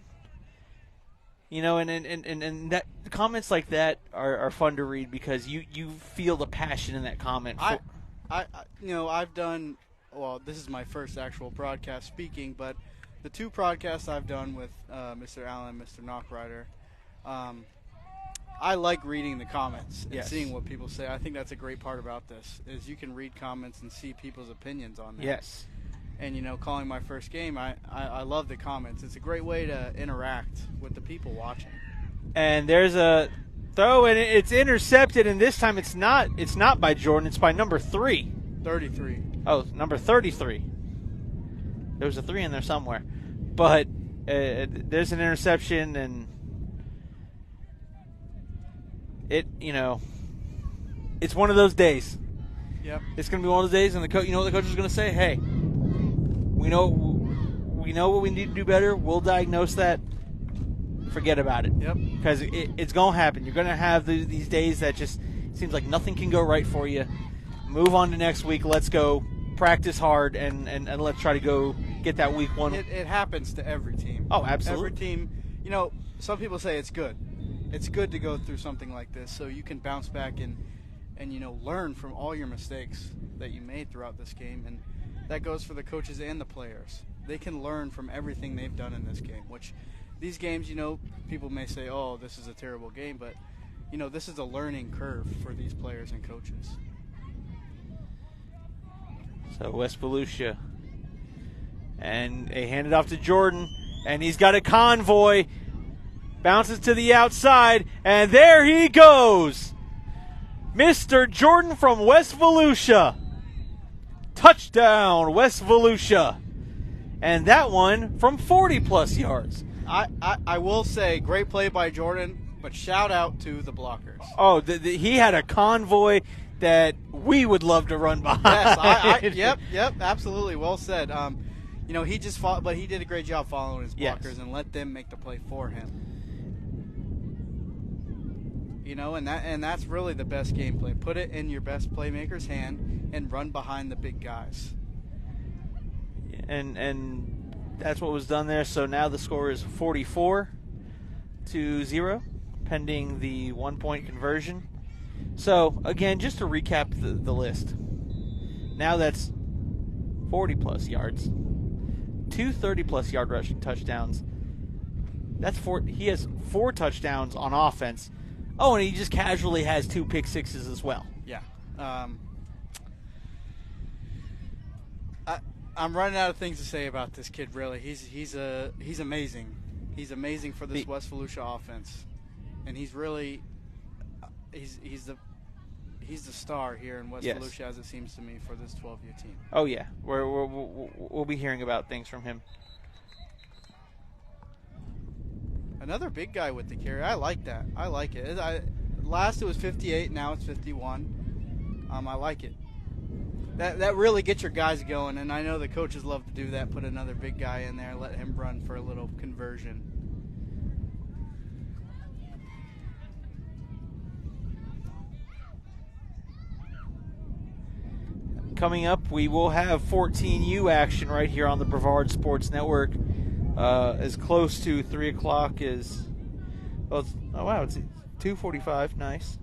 And that comments like that are fun to read, because you feel the passion in that comment. I've done, well, this is my first actual broadcast speaking, but the 2 broadcasts I've done with Mr. Allen, Mr. Knockrider, I like reading the comments and seeing what people say. I think that's a great part about this, is you can read comments and see people's opinions on them. Yes. And, calling my first game, I love the comments. It's a great way to interact with the people watching. And there's a throw, and it's intercepted, and this time it's not by Jordan. It's by number 3. 33. Oh, number 33. There was a 3 in there somewhere. But there's an interception, and it's one of those days. Yep. It's going to be one of those days, and what the coach is going to say? Hey, we know what we need to do better. We'll diagnose that. forget about it. Yep. Because it's going to happen. You're going to have these days that just seems like nothing can go right for you. Move on to next week. Let's go practice hard and let's try to go get that week one. It happens to every team. Oh, absolutely. Every team. You know, some people say it's good. It's good to go through something like this so you can bounce back and learn from all your mistakes that you made throughout this game. And that goes for the coaches and the players. They can learn from everything they've done in this game, which these games, people may say, oh, this is a terrible game, but, this is a learning curve for these players and coaches. So West Volusia. And they hand it off to Jordan, and he's got a convoy. Bounces to the outside, and there he goes. Mr. Jordan from West Volusia. Touchdown, West Volusia. And that one from 40-plus yards. I will say, great play by Jordan, but shout out to the blockers. Oh, he had a convoy that we would love to run behind. Yes, yep, absolutely. Well said. He just fought, but he did a great job following his blockers and let them make the play for him. And that's really the best gameplay. Put it in your best playmaker's hand and run behind the big guys. And that's what was done there. So now the score is 44-0, pending the 1-point conversion. So again, just to recap the list. Now that's 40-plus yards, 2 30-plus yard rushing touchdowns. That's he has 4 touchdowns on offense. Oh, and he just casually has 2 pick sixes as well. Yeah. I'm running out of things to say about this kid. Really, he's amazing. He's amazing for this West Volusia offense, and he's really he's the star here in West Volusia, as it seems to me, for this 12U team. Oh yeah, we'll be hearing about things from him. Another big guy with the carry. I like that. I like it. Last it was 58. Now it's 51. I like it. That really gets your guys going, and I know the coaches love to do that. Put another big guy in there, let him run for a little conversion. Coming up, we will have 14U action right here on the Brevard Sports Network. As close to 3 o'clock as well. It's 2:45. Nice.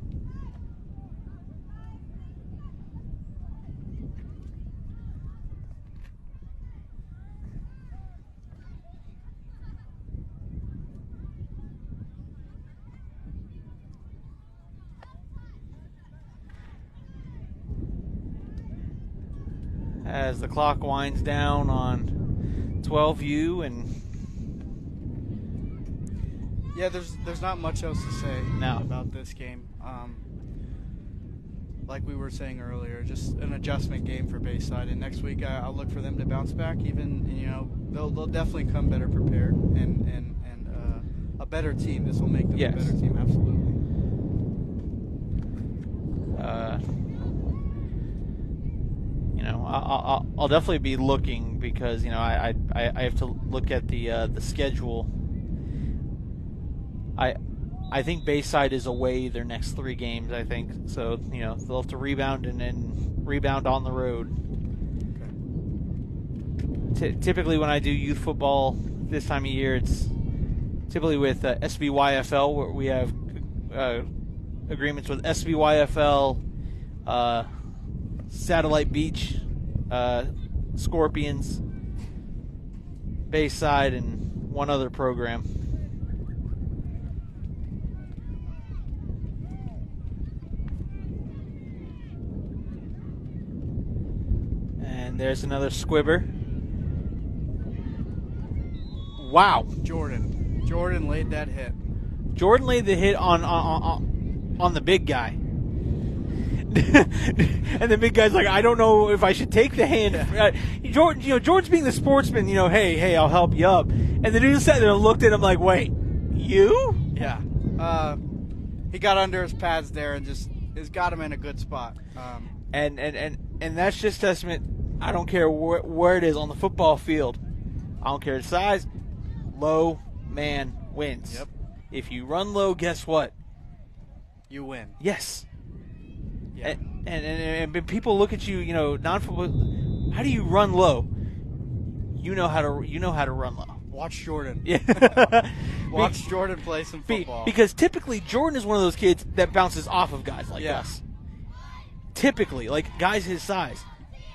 As the clock winds down on 12U and yeah, there's not much else to say about this game. Like we were saying earlier, just an adjustment game for Bayside. And next week, I'll look for them to bounce back. They'll definitely come better prepared and a better team. This will make them a better team, absolutely. I'll definitely be looking because I have to look at the schedule. I think Bayside is away their next 3 games, I think. So, they'll have to rebound and then rebound on the road. Okay. Typically when I do youth football this time of year, it's typically with SBYFL, where we have agreements with SBYFL, Satellite Beach, Scorpions, Bayside, and one other program. And there's another squibber. Wow. Jordan laid that hit. Jordan laid the hit on the big guy. And the big guy's like, I don't know if I should take the hand. Jordan's being the sportsman, hey, I'll help you up. And the dude sat there and looked at him like, wait, you? Yeah. He got under his pads there and just got him in a good spot. And that's just testament. I don't care where it is on the football field. I don't care the size. Low man wins. Yep. If you run low, guess what? You win. Yes. Yeah. And people look at you, non-football. How do you run low? You know how to run low. Watch Jordan. Yeah. Watch Jordan play some football. Because typically Jordan is one of those kids that bounces off of guys like us. Typically, like guys his size.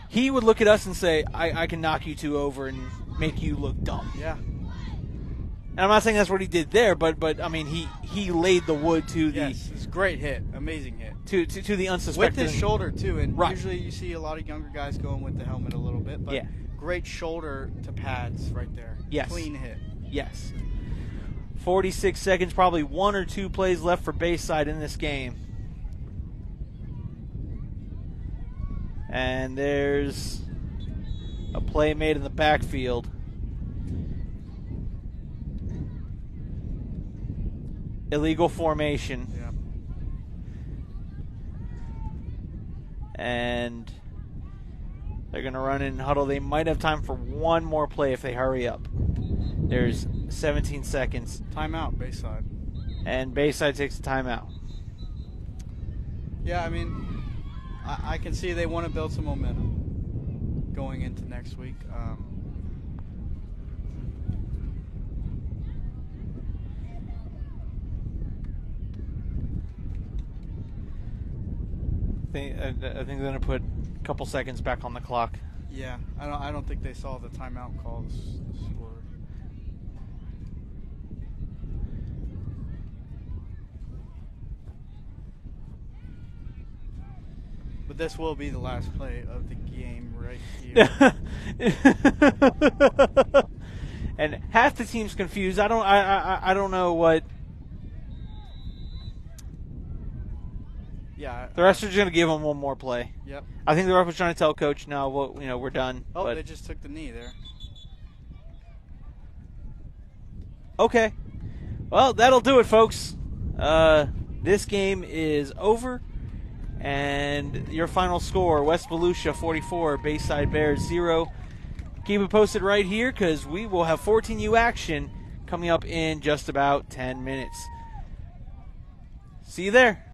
He would look at us and say, I can knock you two over and make you look dumb. Yeah. And I'm not saying that's what he did there, but I mean he laid the wood to the it's a great hit, amazing hit to the unsuspecting with his shoulder too. And right. Usually you see a lot of younger guys going with the helmet a little bit, but great shoulder to pads right there. Yes, clean hit. Yes. 46 seconds, probably 1 or 2 plays left for Bayside in this game. And there's a play made in the backfield. Illegal formation. Yeah. And they're going to run in huddle. They might have time for one more play if they hurry up. There's 17 seconds. Timeout, Bayside. And Bayside takes a timeout. Yeah, I mean, I can see they want to build some momentum going into next week. I think they're going to put a couple seconds back on the clock. Yeah, I don't think they saw the timeout call. But this will be the last play of the game right here. And half the team's confused. I don't know what. Yeah. The rest are just going to give them one more play. Yep. I think the ref was trying to tell Coach, no, we're done. Oh, but they just took the knee there. Okay. Well, that'll do it, folks. This game is over. And your final score, West Volusia 44, Bayside Bears 0. Keep it posted right here because we will have 14U action coming up in just about 10 minutes. See you there.